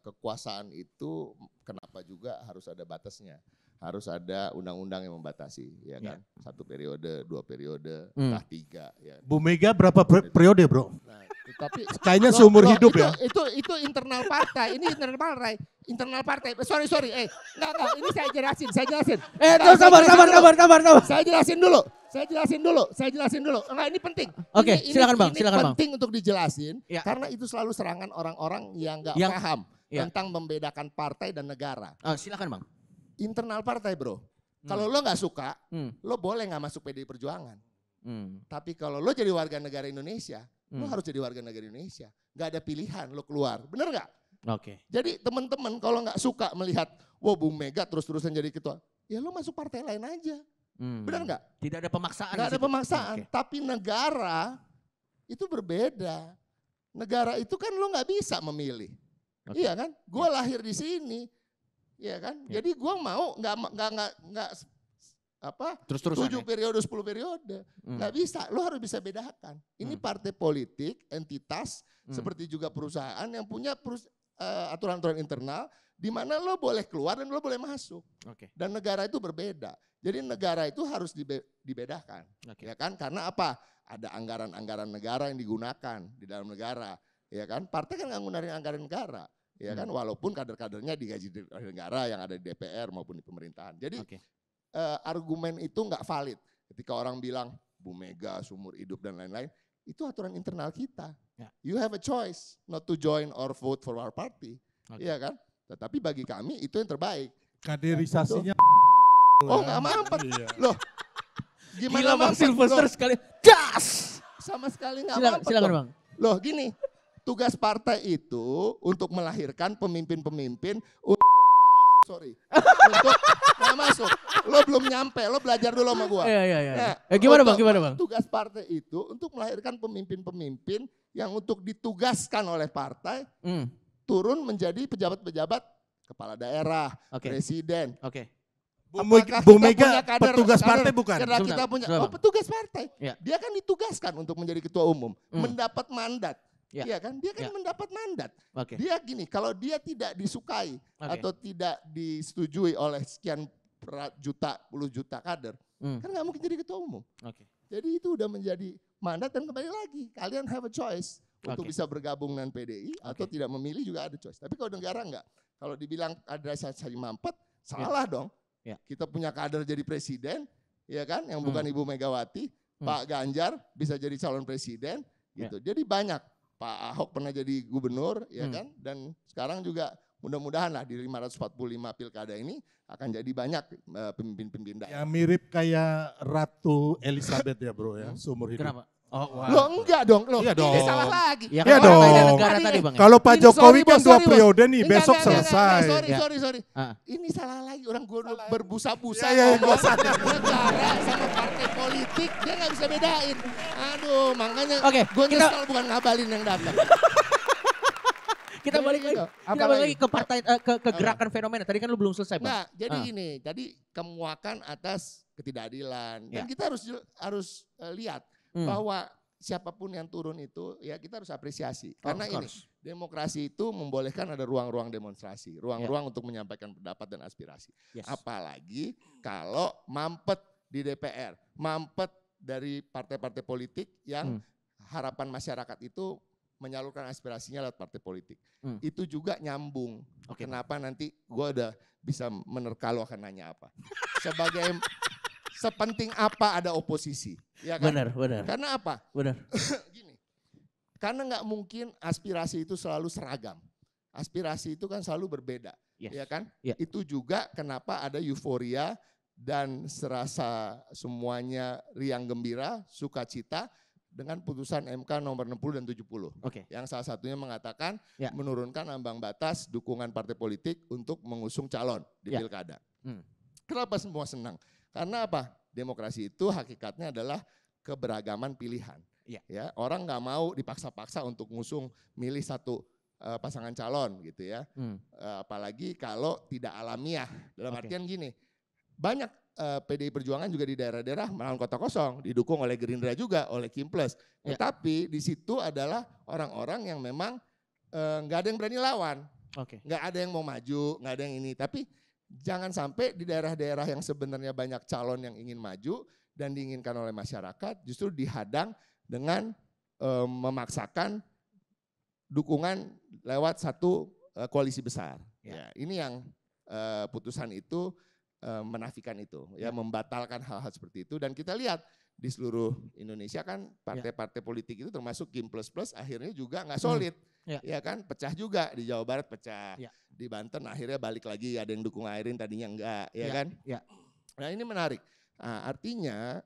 kekuasaan itu kenapa juga harus ada batasnya. Harus ada undang-undang yang membatasi ya kan. Ya. 1 periode, 2 periode, entah 3 ya. Bu Mega berapa periode bro? Nah, tapi kayaknya seumur hidup itu, ya. Itu internal partai, ini internal partai. Sorry. Enggak, ini saya jelasin. Sabar. Saya jelasin dulu. Enggak, ini penting. Oke, silakan Bang. Ini penting untuk dijelasin karena itu selalu serangan orang-orang yang enggak paham tentang membedakan partai dan negara. Silakan Bang. Internal partai bro. Kalau lo nggak suka, lo boleh nggak masuk PDI Perjuangan. Tapi kalau lo jadi warga negara Indonesia, lo harus jadi warga negara Indonesia. Nggak ada pilihan, lo keluar. Bener nggak? Oke. Jadi teman-teman kalau nggak suka melihat, wah Bu Mega terus-terusan jadi ketua, ya lo masuk partai lain aja. Bener nggak? Tidak ada pemaksaan. Nggak ada pemaksaan. Tapi negara itu berbeda. Negara itu kan lo nggak bisa memilih. Iya kan? Gue lahir di sini. Iya kan, jadi gue mau nggak terus-terusan 7 periode, 10 periode, nggak bisa. Lo harus bisa bedakan. Ini partai politik, entitas, seperti juga perusahaan yang punya aturan-aturan internal, di mana lo boleh keluar dan lo boleh masuk. Dan negara itu berbeda. Jadi negara itu harus dibedakan, ya kan? Karena apa? Ada anggaran-anggaran negara yang digunakan di dalam negara, ya kan? Partai kan nggak nggunain anggaran negara. Ya kan, walaupun kader-kadernya digaji oleh negara yang ada di DPR maupun di pemerintahan. Jadi argumen itu nggak valid. Ketika orang bilang Bu Mega seumur hidup dan lain-lain, itu aturan internal kita. You have a choice not to join or vote for our party. Iya kan? Tetapi bagi kami itu yang terbaik. Kaderisasinya. Oh nggak mampet. Loh, gimana Bang Sylvester sekali? Das! Sama sekali nggak mampet. Silakan Bang. Loh gini. Tugas partai itu untuk melahirkan pemimpin-pemimpin untuk nggak masuk. Lo belum nyampe, lo belajar dulu sama gua. Iya. Gimana Bang? Tugas partai itu untuk melahirkan pemimpin-pemimpin yang untuk ditugaskan oleh partai turun menjadi pejabat-pejabat kepala daerah, presiden. Bu Mega petugas partai bukan? Kita punya petugas partai. Dia kan ditugaskan untuk menjadi ketua umum, mendapat mandat. Iya kan? Dia kan mendapat mandat. Okay. Dia gini, kalau dia tidak disukai atau tidak disetujui oleh sekian juta, puluh juta kader, kan nggak mungkin jadi ketua umum. Okay. Jadi itu udah menjadi mandat dan kembali lagi, kalian have a choice untuk bisa bergabung dengan PDI atau tidak memilih juga ada choice. Tapi kalau negara enggak, kalau dibilang ada saja mampet, salah dong. Kita punya kader jadi presiden, ya kan, yang bukan Ibu Megawati, Pak Ganjar bisa jadi calon presiden, gitu. Jadi banyak. Pak Ahok pernah jadi gubernur, ya kan, dan sekarang juga mudah-mudahan lah di 545 pilkada ini akan jadi banyak pemimpin-pemimpin daerah. Ya mirip kayak Ratu Elizabeth ya bro ya, seumur hidup. Kenapa? Oh, wow. Loh enggak dong, loh iya dong. ini salah lagi. Ya, iya dong. Negara tadi Bang. Kalau Pak Jokowi kan 2 periode nih, enggak, besok selesai. Sorry. Ini salah lagi, orang gue berbusa-busa Iya, negara sama partai politik, dia gak bisa bedain. Aduh, makanya gue nyesel bukan ngabalin yang datang. Kita balik lagi ke partai ke gerakan fenomena. Tadi kan lu belum selesai, Bang. Nah, jadi gini, tadi kemuakan atas ketidakadilan. Dan kita harus lihat bahwa siapapun yang turun itu ya kita harus apresiasi. Karena ini demokrasi itu membolehkan ada ruang-ruang demonstrasi, ruang-ruang untuk menyampaikan pendapat dan aspirasi. Apalagi kalau mampet di DPR, mampet dari partai-partai politik yang harapan masyarakat itu menyalurkan aspirasinya lewat partai politik. Itu juga nyambung. Kenapa nanti gue udah bisa menerka lo akan nanya apa. Sebagai sepenting apa ada oposisi. Ya kan? Benar. Karena apa? Benar. Gini, karena nggak mungkin aspirasi itu selalu seragam. Aspirasi itu kan selalu berbeda. Ya kan? Itu juga kenapa ada euforia dan serasa semuanya riang gembira, sukacita dengan putusan MK nomor 60 dan 70. Yang salah satunya mengatakan menurunkan ambang batas dukungan partai politik untuk mengusung calon di pilkada. Kenapa semua senang? Karena apa? Demokrasi itu hakikatnya adalah keberagaman pilihan. Ya, orang nggak mau dipaksa-paksa untuk ngusung milih satu pasangan calon gitu ya. Apalagi kalau tidak alamiah. Dalam artian gini, banyak PDI Perjuangan juga di daerah-daerah melawan kota kosong, didukung oleh Gerindra juga, oleh Kim Plus. Tetapi di situ adalah orang-orang yang memang nggak ada yang berani lawan, nggak ada yang mau maju, nggak ada yang ini. Tapi jangan sampai di daerah-daerah yang sebenarnya banyak calon yang ingin maju dan diinginkan oleh masyarakat justru dihadang dengan memaksakan dukungan lewat satu koalisi besar. Ya, ini yang putusan itu menafikan itu, ya membatalkan hal-hal seperti itu. Dan kita lihat di seluruh Indonesia kan partai-partai politik itu termasuk Kim Plus akhirnya juga nggak solid. Ya kan, pecah juga di Jawa Barat pecah, di Banten akhirnya balik lagi ada yang dukung Airin tadinya enggak, ya kan? Nah ini menarik. Nah, artinya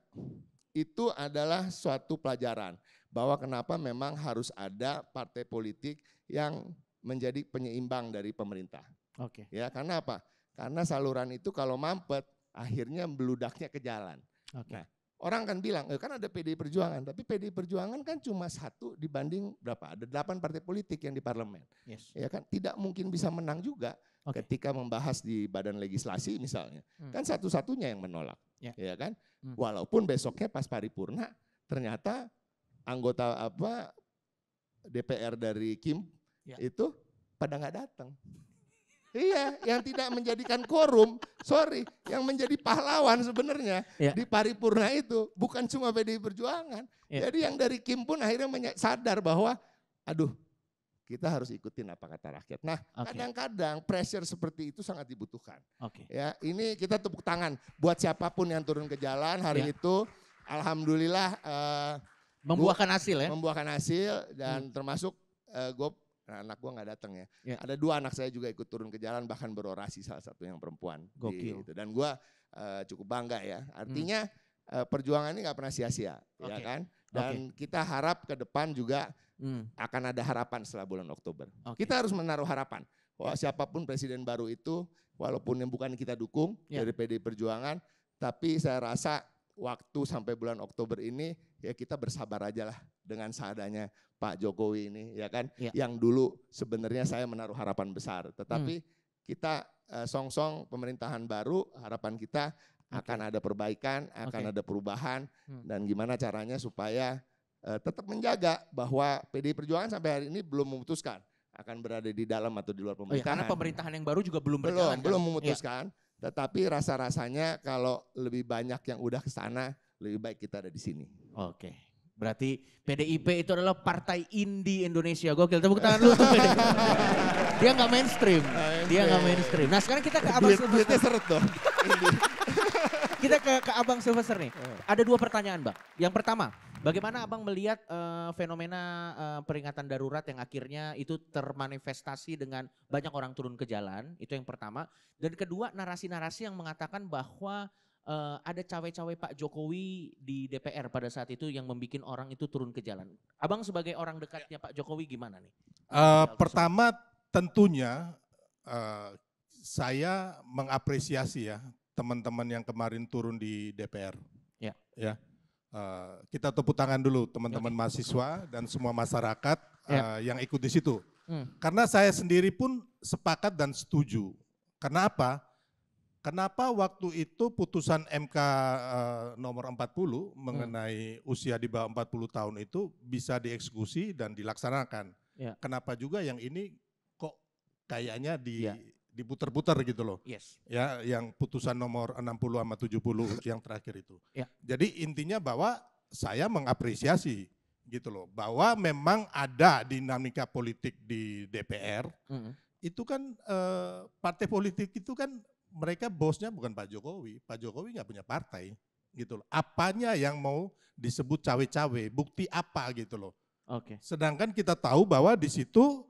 itu adalah suatu pelajaran bahwa kenapa memang harus ada partai politik yang menjadi penyeimbang dari pemerintah. Ya karena apa? Karena saluran itu kalau mampet akhirnya beludaknya ke jalan. Nah, orang kan bilang, kan ada PDI Perjuangan, tapi PDI Perjuangan kan cuma 1 dibanding berapa? Ada 8 partai politik yang di parlemen. Ya kan, tidak mungkin bisa menang juga ketika membahas di badan legislasi misalnya. Kan satu-satunya yang menolak. Ya kan? Walaupun besoknya pas paripurna ternyata anggota DPR dari Kim itu pada nggak datang. Iya, yang tidak menjadikan quorum, yang menjadi pahlawan sebenarnya di paripurna itu bukan cuma PDI Perjuangan. Jadi yang dari Kim pun akhirnya sadar bahwa, aduh, kita harus ikutin apa kata rakyat. Nah, kadang-kadang pressure seperti itu sangat dibutuhkan. Ya, ini kita tepuk tangan buat siapapun yang turun ke jalan hari itu. Alhamdulillah membuahkan hasil ya. Membuahkan hasil dan termasuk anak gue nggak datang ya. Ada 2 anak saya juga ikut turun ke jalan bahkan berorasi, salah satu yang perempuan. Gokil. Gitu. Dan gue cukup bangga ya. Artinya perjuangan ini nggak pernah sia-sia, ya kan? Dan kita harap ke depan juga akan ada harapan setelah bulan Oktober. Kita harus menaruh harapan bahwa siapapun presiden baru itu, walaupun yang bukan kita dukung dari PDI Perjuangan, tapi saya rasa waktu sampai bulan Oktober ini ya kita bersabar aja lah dengan seadanya Pak Jokowi ini, ya kan, yang dulu sebenarnya saya menaruh harapan besar, tetapi kita song-song pemerintahan baru, harapan kita akan ada perbaikan, akan ada perubahan, dan gimana caranya supaya tetap menjaga bahwa PDI Perjuangan sampai hari ini belum memutuskan akan berada di dalam atau di luar pemerintahan. Karena pemerintahan yang baru juga belum berjalan. Belum memutuskan. Tetapi rasa-rasanya kalau lebih banyak yang udah ke sana, lebih baik kita ada di sini. Oke. Berarti PDIP itu adalah partai indie Indonesia. Gokil, tepuk tangan dulu tuh PDIP. Dia nggak mainstream. Nah sekarang kita ke Abang Sylvester. Seret dong. Kita ke Abang Sylvester nih. Ada 2 pertanyaan Bang. Yang pertama, bagaimana Abang melihat fenomena peringatan darurat yang akhirnya itu termanifestasi dengan banyak orang turun ke jalan. Itu yang pertama. Dan kedua, narasi-narasi yang mengatakan bahwa ada cawe-cawe Pak Jokowi di DPR pada saat itu yang membuat orang itu turun ke jalan. Abang sebagai orang dekatnya Pak Jokowi gimana nih? Pertama tentunya saya mengapresiasi ya teman-teman yang kemarin turun di DPR. Ya. Kita tepuk tangan dulu teman-teman mahasiswa dan semua masyarakat yang ikut di situ. Karena saya sendiri pun sepakat dan setuju. Karena apa? Kenapa waktu itu putusan MK nomor 40 mengenai usia di bawah 40 tahun itu bisa dieksekusi dan dilaksanakan. Kenapa juga yang ini kok kayaknya diputar-putar gitu loh. Ya, yang putusan nomor 60 sama 70 yang terakhir itu. Jadi intinya bahwa saya mengapresiasi gitu loh, bahwa memang ada dinamika politik di DPR. Itu kan partai politik itu kan mereka bosnya bukan Pak Jokowi. Pak Jokowi nggak punya partai gitu loh. Apanya yang mau disebut cawe-cawe, bukti apa gitu loh. Sedangkan kita tahu bahwa di situ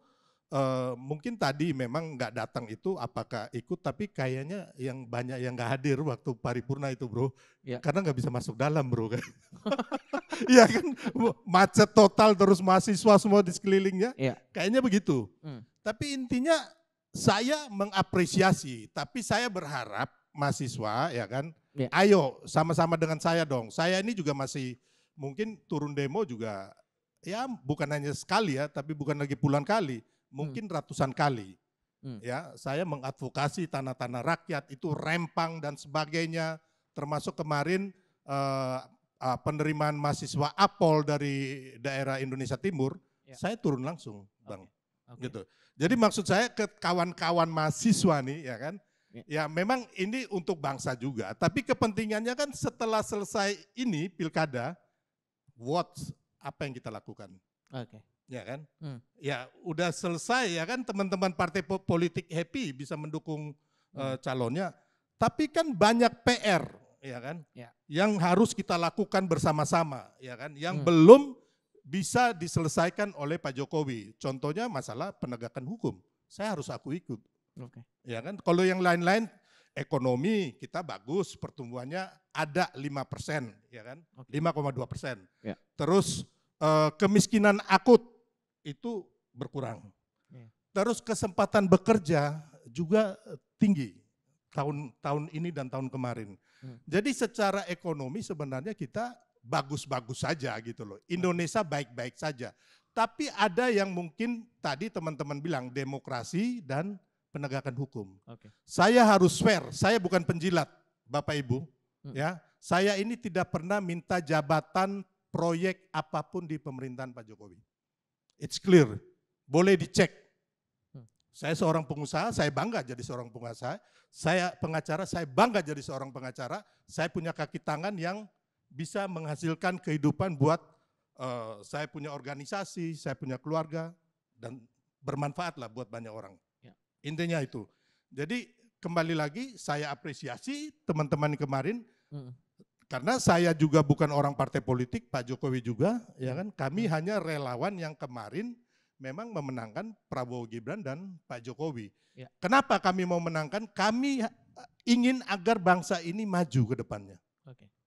mungkin tadi memang nggak datang itu apakah ikut, tapi kayaknya yang banyak yang nggak hadir waktu paripurna itu bro. Karena nggak bisa masuk dalam bro kan. Iya kan, macet total terus mahasiswa semua di sekelilingnya. Kayaknya begitu. Tapi intinya saya mengapresiasi, tapi saya berharap mahasiswa ya kan, ayo sama-sama dengan saya dong. Saya ini juga masih mungkin turun demo juga ya bukan hanya sekali ya, tapi bukan lagi puluhan kali, mungkin ratusan kali. Ya, saya mengadvokasi tanah-tanah rakyat itu rempang dan sebagainya, termasuk kemarin penerimaan mahasiswa APOL dari daerah Indonesia Timur, saya turun langsung, Bang. Gitu. Jadi maksud saya ke kawan-kawan mahasiswa nih ya kan, ya memang ini untuk bangsa juga, tapi kepentingannya kan setelah selesai ini pilkada, apa yang kita lakukan? Ya kan? Ya udah selesai ya kan, teman-teman partai politik happy bisa mendukung calonnya, tapi kan banyak PR ya kan, yang harus kita lakukan bersama-sama ya kan, yang belum bisa diselesaikan oleh Pak Jokowi. Contohnya masalah penegakan hukum. Saya harus ikut. Ya kan? Kalau yang lain-lain ekonomi kita bagus, pertumbuhannya ada 5%, ya kan? 5,2%. Terus kemiskinan akut itu berkurang. Terus kesempatan bekerja juga tinggi tahun ini dan tahun kemarin. Jadi secara ekonomi sebenarnya kita bagus-bagus saja gitu loh. Indonesia baik-baik saja. Tapi ada yang mungkin tadi teman-teman bilang demokrasi dan penegakan hukum. Saya harus fair, saya bukan penjilat Bapak Ibu. Ya, saya ini tidak pernah minta jabatan proyek apapun di pemerintahan Pak Jokowi. It's clear, boleh dicek. Saya seorang pengusaha, saya bangga jadi seorang pengusaha. Saya pengacara, saya bangga jadi seorang pengacara. Saya punya kaki tangan yang bisa menghasilkan kehidupan buat saya punya organisasi, saya punya keluarga, dan bermanfaat lah buat banyak orang. Intinya itu. Jadi kembali lagi saya apresiasi teman-teman kemarin, karena saya juga bukan orang partai politik, Pak Jokowi juga, ya kan. Kami hanya relawan yang kemarin memang memenangkan Prabowo Gibran dan Pak Jokowi. Kenapa kami mau menangkan? Kami ingin agar bangsa ini maju ke depannya.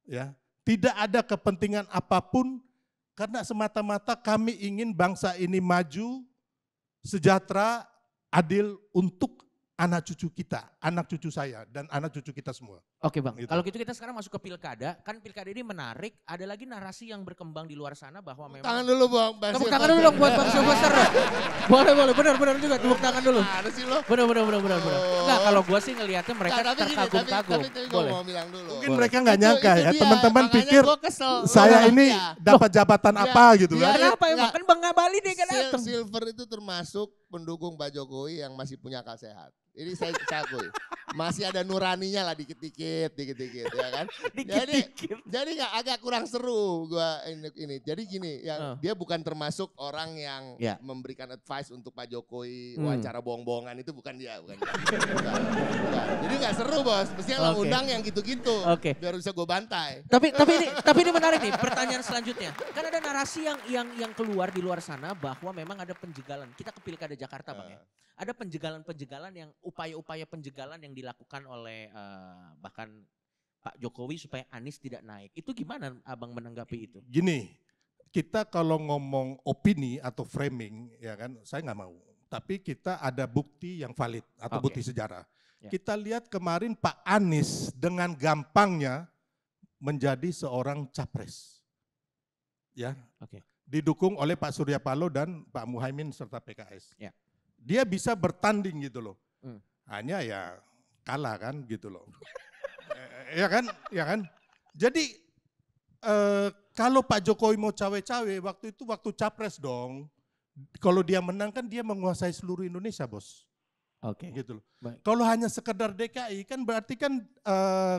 Ya. Tidak ada kepentingan apapun, karena semata-mata kami ingin bangsa ini maju, sejahtera, adil untuk anak cucu kita, anak cucu saya, dan anak cucu kita semua. Oke Bang, Gitu. kalau gitu kita sekarang masuk ke pilkada. Kan pilkada ini menarik, ada lagi narasi yang berkembang di luar sana bahwa memang... Tangan dulu Bang. Tepuk tangan dulu dong buat Bang Sylvester. Boleh, benar juga tepuk tangan dulu. Ada sih lo. Benar. Enggak, kalau gue sih ngelihatnya mereka terkagum-kagum. Tapi gue Boleh. mau bilang dulu. Mungkin mereka nggak nyangka ya, dia, teman-teman makanya pikir gua kesel. saya ini Iya. dapat jabatan apa gitu kan. Kenapa emang? Kan Bang Ngabalin dia kan datang. Silver itu termasuk pendukung Pak Jokowi yang masih punya akal sehat. Ini saya akui. Masih ada nuraninya lah dikit-dikit ya kan. Jadi nggak agak kurang seru gua ini. Jadi gini, dia bukan termasuk orang yang memberikan advice untuk Pak Jokowi wawancara bohong-bohongan itu bukan dia. Bukan. Jadi nggak seru bos. Mestinya lo undang yang gitu-gitu. Biar bisa gue bantai. Tapi ini menarik nih. Pertanyaan selanjutnya. Kan ada narasi yang keluar di luar sana bahwa memang ada penjegalan. Kita ke Pilkada Jakarta Bang ya. Ada penjegalan-penjegalan yang upaya-upaya penjegalan yang dilakukan oleh bahkan Pak Jokowi supaya Anies tidak naik. Itu gimana Abang menanggapi itu? Gini, kita kalau ngomong opini atau framing ya kan, saya nggak mau. Tapi kita ada bukti yang valid atau bukti sejarah. Ya. Kita lihat kemarin Pak Anies dengan gampangnya menjadi seorang capres. Ya. Didukung oleh Pak Surya Paloh dan Pak Muhaimin serta PKS. Ya. Dia bisa bertanding gitu loh. Hanya ya kalah kan gitu loh. Ya kan? Jadi kalau Pak Jokowi mau cawe-cawe waktu capres dong. Kalau dia menang kan dia menguasai seluruh Indonesia bos. Gitu loh. Kalau hanya sekedar DKI kan berarti kan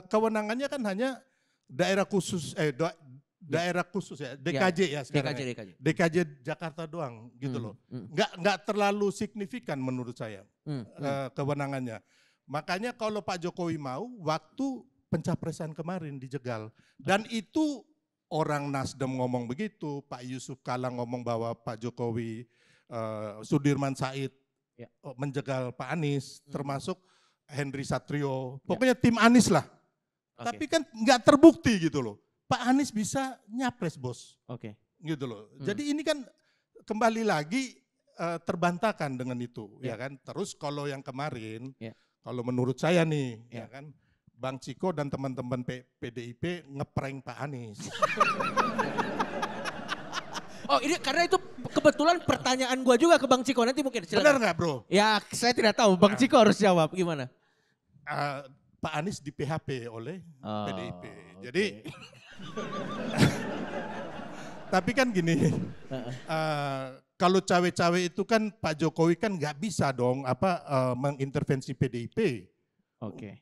kewenangannya kan hanya daerah khusus ya, DKJ ya sekarang. DKJ Jakarta doang gitu loh. Nggak terlalu signifikan menurut saya kewenangannya. Makanya kalau Pak Jokowi mau, waktu pencapresan kemarin dijegal. Dan itu orang Nasdem ngomong begitu, Pak Yusuf Kala ngomong bahwa Pak Jokowi, Sudirman Said menjegal Pak Anies, termasuk Henry Satrio. Pokoknya tim Anies lah. Tapi kan nggak terbukti gitu loh. Pak Anies bisa nyapres bos, gitu loh. Jadi ini kan kembali lagi terbantahkan dengan itu, ya kan. Terus kalau yang kemarin, kalau menurut saya nih, ya kan, Bang Ciko dan teman-teman PDIP ngeprank Pak Anies. Oh ini karena itu kebetulan pertanyaan gua juga ke Bang Ciko, nanti mungkin silakan. Benar nggak bro? Ya saya tidak tahu, Bang Ciko harus jawab gimana. Pak Anies di PHP oleh PDIP, jadi tapi kan gini, kalau cawe-cawe itu kan Pak Jokowi kan nggak bisa dong mengintervensi PDIP.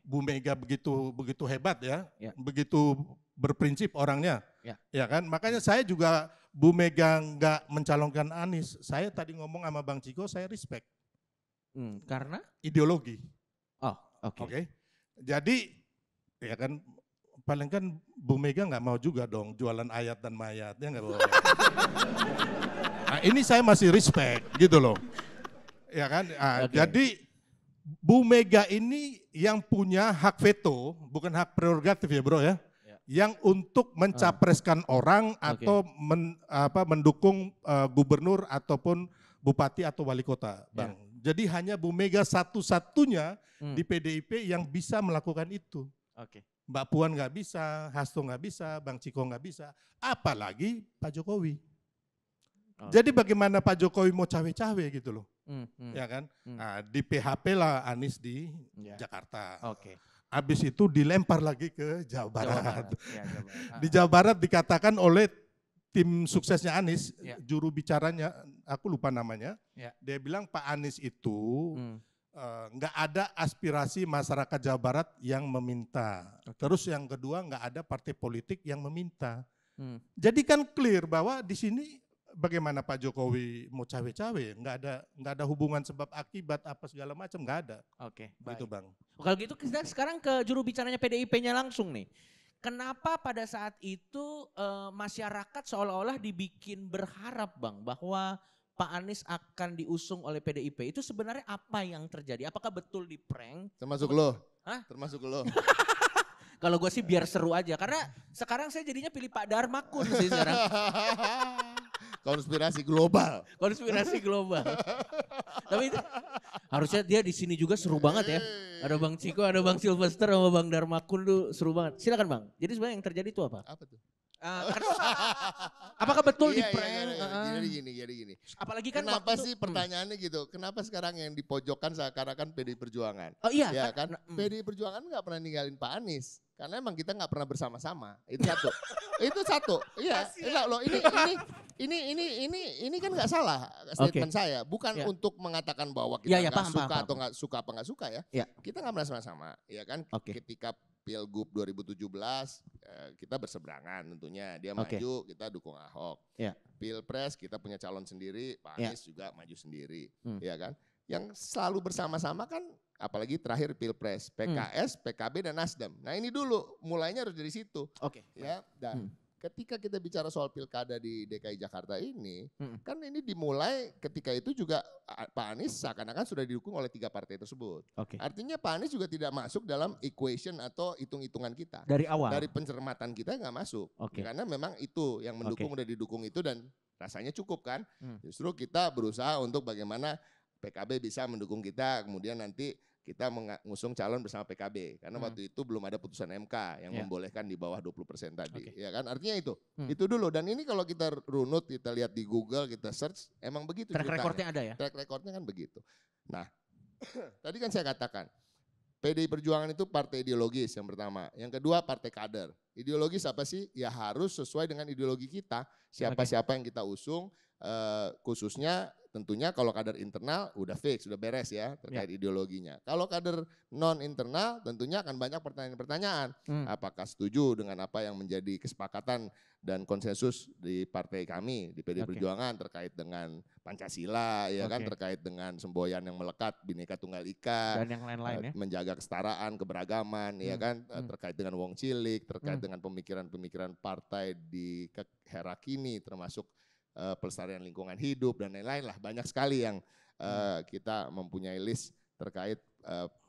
Bu Mega begitu hebat ya, begitu berprinsip orangnya, ya kan. Makanya saya juga Bu Mega nggak mencalonkan Anies. Saya tadi ngomong sama Bang Ciko, saya respect. Karena ideologi. Oke. Jadi ya kan. Paling kan Bu Mega nggak mau juga dong jualan ayat dan mayat, ya nggak boleh. Nah, ini saya masih respect gitu loh, ya kan. Jadi Bu Mega ini yang punya hak veto, bukan hak prerogatif ya bro ya, yang untuk mencapreskan orang atau mendukung gubernur ataupun bupati atau wali kota, Bang. Jadi hanya Bu Mega satu-satunya di PDIP yang bisa melakukan itu. Mbak Puan nggak bisa, Hasto nggak bisa, Bang Ciko nggak bisa, apalagi Pak Jokowi. Jadi bagaimana Pak Jokowi mau cawe-cawe gitu loh, ya kan? Nah, di PHP lah Anies di Jakarta. Habis itu dilempar lagi ke Jawa Barat. Di Jawa Barat dikatakan oleh tim suksesnya Anies, juru bicaranya, aku lupa namanya, dia bilang Pak Anies itu nggak ada aspirasi masyarakat Jawa Barat yang meminta. Terus yang kedua nggak ada partai politik yang meminta. Jadi kan clear bahwa di sini bagaimana Pak Jokowi mau cawe-cawe, nggak ada hubungan sebab akibat apa segala macam, nggak ada. Gitu Bang. Kalau gitu kita sekarang ke juru bicaranya PDIP-nya langsung nih. Kenapa pada saat itu masyarakat seolah-olah dibikin berharap Bang bahwa Pak Anies akan diusung oleh PDIP, itu sebenarnya apa yang terjadi? Apakah betul di prank? Termasuk lo? Termasuk lo? Kalau gue sih biar seru aja, karena sekarang saya jadinya pilih Pak Darmakun sih sekarang. Konspirasi global. Konspirasi global. Tapi harusnya dia di sini juga seru banget ya. Ada Bang Ciko, ada Bang Sylvester sama Bang Darmakun tuh seru banget. Silakan Bang. Jadi sebenarnya yang terjadi itu apa? Apa tuh? Apakah betul di Iya, prank? Jadi gini. Apalagi kan kenapa waktu sih pertanyaannya gitu? Kenapa sekarang yang dipojokkan seakan-akan PDI Perjuangan? Oh iya. Ya kan? PDI Perjuangan nggak pernah ninggalin Pak Anies. Karena emang kita nggak pernah bersama-sama. Itu satu. Itu satu. Iya. Enggak loh. Ini kan nggak salah statement saya. Bukan untuk mengatakan bahwa kita nggak suka atau nggak suka apa nggak suka ya. Kita nggak pernah sama-sama. Ya kan? Ketika Pilgub 2017 kita berseberangan tentunya. Dia maju, kita dukung Ahok. Pilpres kita punya calon sendiri, Pak Anies juga maju sendiri. Ya kan? Yang selalu bersama-sama kan apalagi terakhir Pilpres, PKS, PKB dan Nasdem. Nah ini dulu mulainya harus dari situ. Ya, dan ketika kita bicara soal pilkada di DKI Jakarta ini, kan ini dimulai ketika itu juga Pak Anies seakan-akan sudah didukung oleh 3 partai tersebut. Artinya Pak Anies juga tidak masuk dalam equation atau hitung-hitungan kita. Dari awal? Dari pencermatan kita nggak masuk. Karena memang itu yang mendukung udah didukung itu dan rasanya cukup kan. Justru kita berusaha untuk bagaimana PKB bisa mendukung kita, kemudian nanti kita mengusung calon bersama PKB karena waktu itu belum ada putusan MK yang membolehkan di bawah 20% tadi. Ya kan? Artinya itu. Itu dulu dan ini kalau kita runut, kita lihat di Google, kita search emang begitu track recordnya ada ya? Track recordnya kan begitu. Nah, tadi kan saya katakan PDI Perjuangan itu partai ideologis yang pertama. Yang kedua partai kader. Ideologis apa sih? Ya harus sesuai dengan ideologi kita. Siapa-siapa yang kita usung, khususnya tentunya kalau kader internal udah fix, udah beres ya terkait ideologinya. Kalau kader non internal tentunya akan banyak pertanyaan-pertanyaan. Apakah setuju dengan apa yang menjadi kesepakatan dan konsensus di partai kami di PDI Perjuangan terkait dengan Pancasila, ya kan, terkait dengan semboyan yang melekat Bhinneka Tunggal Ika dan yang lain-lain ya, menjaga kesetaraan, keberagaman, ya kan, terkait dengan wong cilik, terkait dengan pemikiran-pemikiran partai di era kini termasuk pelestarian lingkungan hidup dan lain-lain lah, banyak sekali yang kita mempunyai list terkait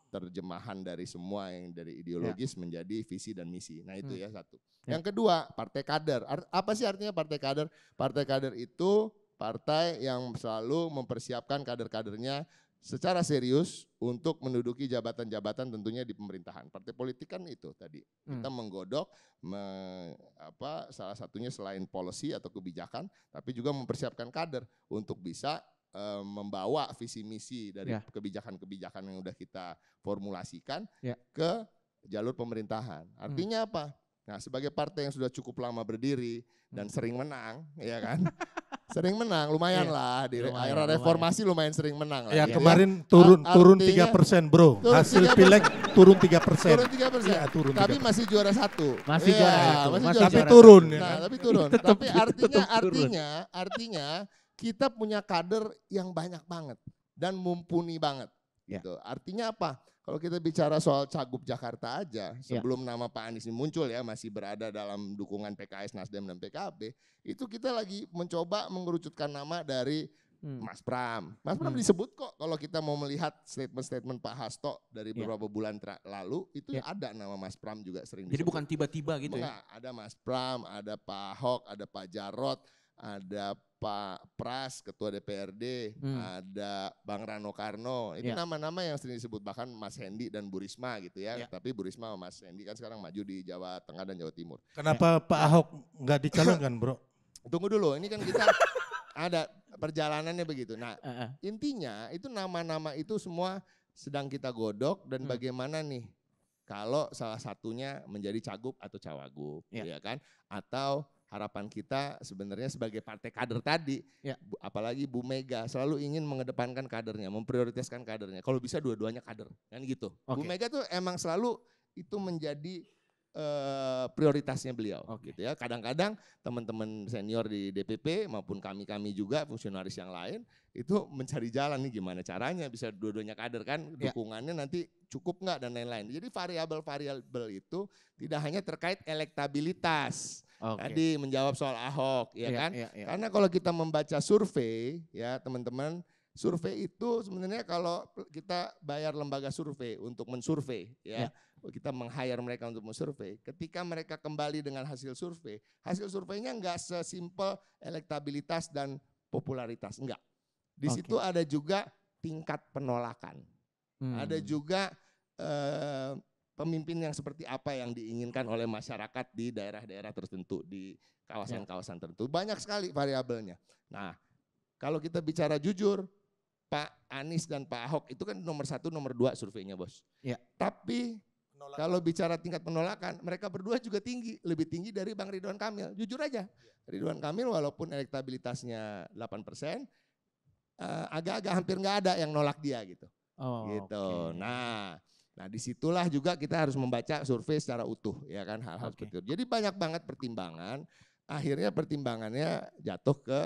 terjemahan dari semua yang dari ideologis menjadi visi dan misi. Nah itu ya satu. Yang kedua partai kader. Apa sih artinya partai kader? Partai kader itu partai yang selalu mempersiapkan kader-kadernya secara serius untuk menduduki jabatan-jabatan tentunya di pemerintahan. Partai politik kan itu tadi. Kita menggodok salah satunya selain policy atau kebijakan, tapi juga mempersiapkan kader untuk bisa membawa visi misi dari kebijakan-kebijakan yang udah kita formulasikan ke jalur pemerintahan. Artinya apa? Nah, sebagai partai yang sudah cukup lama berdiri dan sering menang, ya kan? Sering menang, lumayan lah di era reformasi lumayan sering menang lah. Ya kemarin turun 3% bro, hasil pileg turun 3%. Turun 3%, ya, turun 3%. Tapi masih juara 1. Masih juara 1. Tapi turun. Nah, tapi turun. Tapi artinya kita punya kader yang banyak banget dan mumpuni banget. Gitu. Artinya apa? Kalau kita bicara soal Cagup Jakarta aja, sebelum nama Pak Anies ini muncul ya, masih berada dalam dukungan PKS, Nasdem, dan PKB, itu kita lagi mencoba mengerucutkan nama dari Mas Pram. Mas Pram disebut kok kalau kita mau melihat statement-statement Pak Hasto dari beberapa bulan lalu, itu ada nama Mas Pram juga sering disebut. Jadi bukan tiba-tiba gitu ya? Ada Mas Pram, ada Pak Ahok, ada Pak Jarot, ada Pak Pras, Ketua DPRD, ada Bang Rano Karno. Itu nama-nama yang sering disebut, bahkan Mas Hendi dan Bu Risma gitu ya. Tapi Bu Risma sama Mas Hendi kan sekarang maju di Jawa Tengah dan Jawa Timur. Kenapa Pak Ahok nggak dicalonkan bro? Tunggu dulu, ini kan kita ada perjalanannya begitu. Nah intinya itu nama-nama itu semua sedang kita godok dan bagaimana nih kalau salah satunya menjadi cagup atau cawagup, ya kan? Atau harapan kita sebenarnya sebagai partai kader tadi, apalagi Bu Mega selalu ingin mengedepankan kadernya, memprioritaskan kadernya. Kalau bisa dua-duanya kader, kan gitu. Bu Mega tuh emang selalu itu menjadi prioritasnya beliau. Gitu ya. Kadang-kadang teman-teman senior di DPP maupun kami juga fungsionaris yang lain itu mencari jalan nih gimana caranya bisa dua-duanya kader kan, dukungannya nanti cukup nggak dan lain-lain. Jadi variabel itu tidak hanya terkait elektabilitas. Tadi menjawab soal Ahok, ya kan? Karena kalau kita membaca survei, ya teman-teman, Survei itu sebenarnya kalau kita bayar lembaga survei untuk mensurvei ya. Kita meng-hire mereka untuk mensurvei. Ketika mereka kembali dengan hasil surveinya enggak sesimpel elektabilitas dan popularitas, enggak. Di situ ada juga tingkat penolakan. Ada juga pemimpin yang seperti apa yang diinginkan oleh masyarakat di daerah-daerah tertentu, di kawasan-kawasan tertentu. Banyak sekali variabelnya. Nah, kalau kita bicara jujur, Pak Anies dan Pak Ahok itu kan nomor 1, nomor 2 surveinya, Bos. Ya. Tapi kalau bicara tingkat penolakan, mereka berdua juga tinggi, lebih tinggi dari Bang Ridwan Kamil. Jujur aja, Ridwan Kamil walaupun elektabilitasnya 8%, agak-agak hampir nggak ada yang nolak dia gitu. Gitu. Nah disitulah juga kita harus membaca survei secara utuh, ya kan, hal-hal seperti itu. Jadi banyak banget pertimbangan. Akhirnya pertimbangannya jatuh ke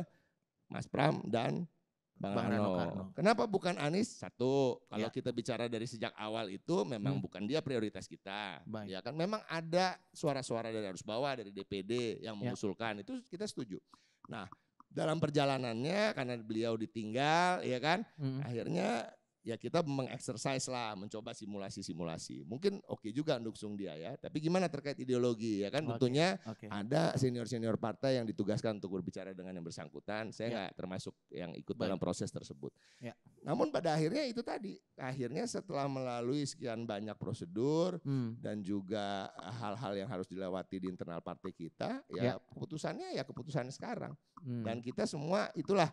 Mas Pram dan Bang Rano. Kenapa bukan Anies? Satu, kalau kita bicara dari sejak awal itu memang bukan dia prioritas kita. Ya kan, memang ada suara-suara dari arus bawah, dari DPD yang mengusulkan, itu kita setuju. Nah, dalam perjalanannya karena beliau ditinggal, ya kan, akhirnya ya kita mengeksersis lah, mencoba simulasi-simulasi. Mungkin oke juga mendukung dia ya, tapi gimana terkait ideologi ya kan, tentunya ada senior-senior partai yang ditugaskan untuk berbicara dengan yang bersangkutan. Saya nggak termasuk yang ikut dalam proses tersebut. Namun pada akhirnya itu tadi, akhirnya setelah melalui sekian banyak prosedur dan juga hal-hal yang harus dilewati di internal partai kita, ya keputusannya ya keputusan sekarang. Dan kita semua itulah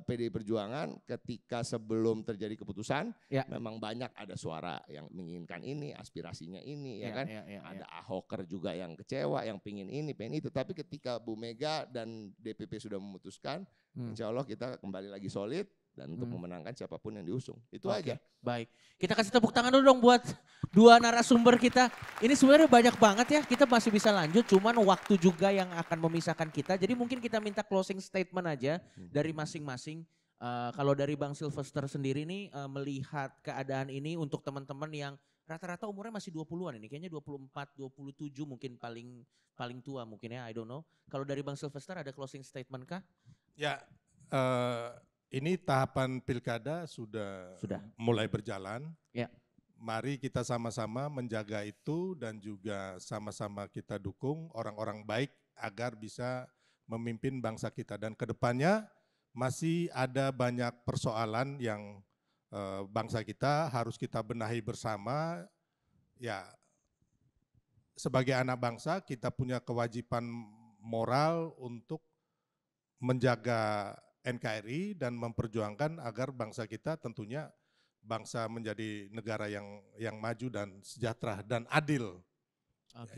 PDI Perjuangan ketika sebelum terjadi keputusan memang banyak ada suara yang menginginkan ini, aspirasinya ini, ya kan, ada Ahoker juga yang kecewa, yang pengen ini, pengen itu. Tapi ketika Bu Mega dan DPP sudah memutuskan, insya Allah kita kembali lagi solid dan untuk memenangkan siapapun yang diusung. Itu aja. Baik, kita kasih tepuk tangan dulu dong buat dua narasumber kita. Ini sebenarnya banyak banget ya, kita masih bisa lanjut, cuman waktu juga yang akan memisahkan kita. Jadi mungkin kita minta closing statement aja dari masing-masing. Kalau dari Bang Sylvester sendiri nih melihat keadaan ini untuk teman-teman yang rata-rata umurnya masih 20-an ini, kayaknya 24, 27 mungkin paling tua mungkin ya, I don't know. Kalau dari Bang Sylvester ada closing statement kah? Ya, ini tahapan pilkada sudah mulai berjalan. Mari kita sama-sama menjaga itu dan juga sama-sama kita dukung orang-orang baik agar bisa memimpin bangsa kita. Dan kedepannya masih ada banyak persoalan yang bangsa kita harus kita benahi bersama. Ya, sebagai anak bangsa kita punya kewajiban moral untuk menjaga NKRI dan memperjuangkan agar bangsa kita tentunya bangsa menjadi negara yang maju dan sejahtera dan adil.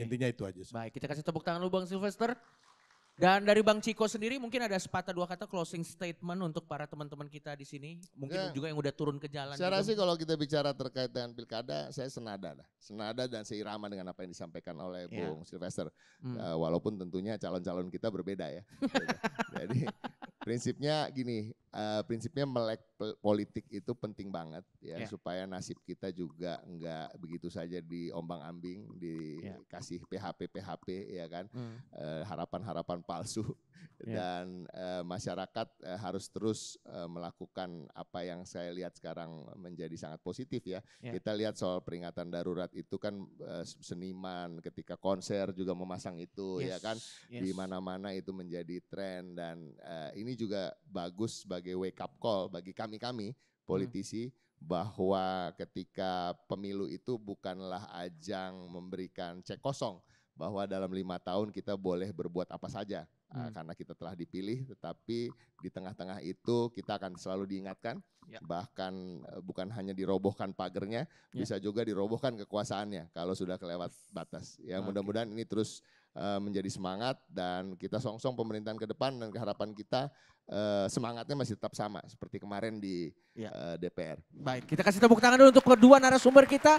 Intinya itu aja. Baik, kita kasih tepuk tangan dulu Bang Sylvester. Dan dari Bang Ciko sendiri mungkin ada sepatah dua kata closing statement untuk para teman-teman kita di sini. Mungkin juga yang udah turun ke jalan. Saya rasa kalau kita bicara terkait dengan pilkada, saya senada dan seirama dengan apa yang disampaikan oleh Bung Sylvester. Walaupun tentunya calon-calon kita berbeda ya. Jadi prinsipnya gini, prinsipnya melek politik itu penting banget ya, supaya nasib kita juga enggak begitu saja diombang-ambing, dikasih PHP ya kan, harapan-harapan palsu dan masyarakat harus terus melakukan apa yang saya lihat sekarang menjadi sangat positif ya. Kita lihat soal peringatan darurat itu kan seniman ketika konser juga memasang itu ya kan, di mana-mana itu menjadi tren dan ini juga bagus sebagai wake up call bagi kami politisi bahwa ketika pemilu itu bukanlah ajang memberikan cek kosong bahwa dalam 5 tahun kita boleh berbuat apa saja karena kita telah dipilih, tetapi di tengah-tengah itu kita akan selalu diingatkan bahkan bukan hanya dirobohkan pagernya, bisa juga dirobohkan kekuasaannya kalau sudah kelewat batas. Ya mudah-mudahan ini terus menjadi semangat dan kita songsong pemerintahan ke depan dan harapan kita semangatnya masih tetap sama seperti kemarin di DPR. Baik, kita kasih tepuk tangan dulu untuk kedua narasumber kita.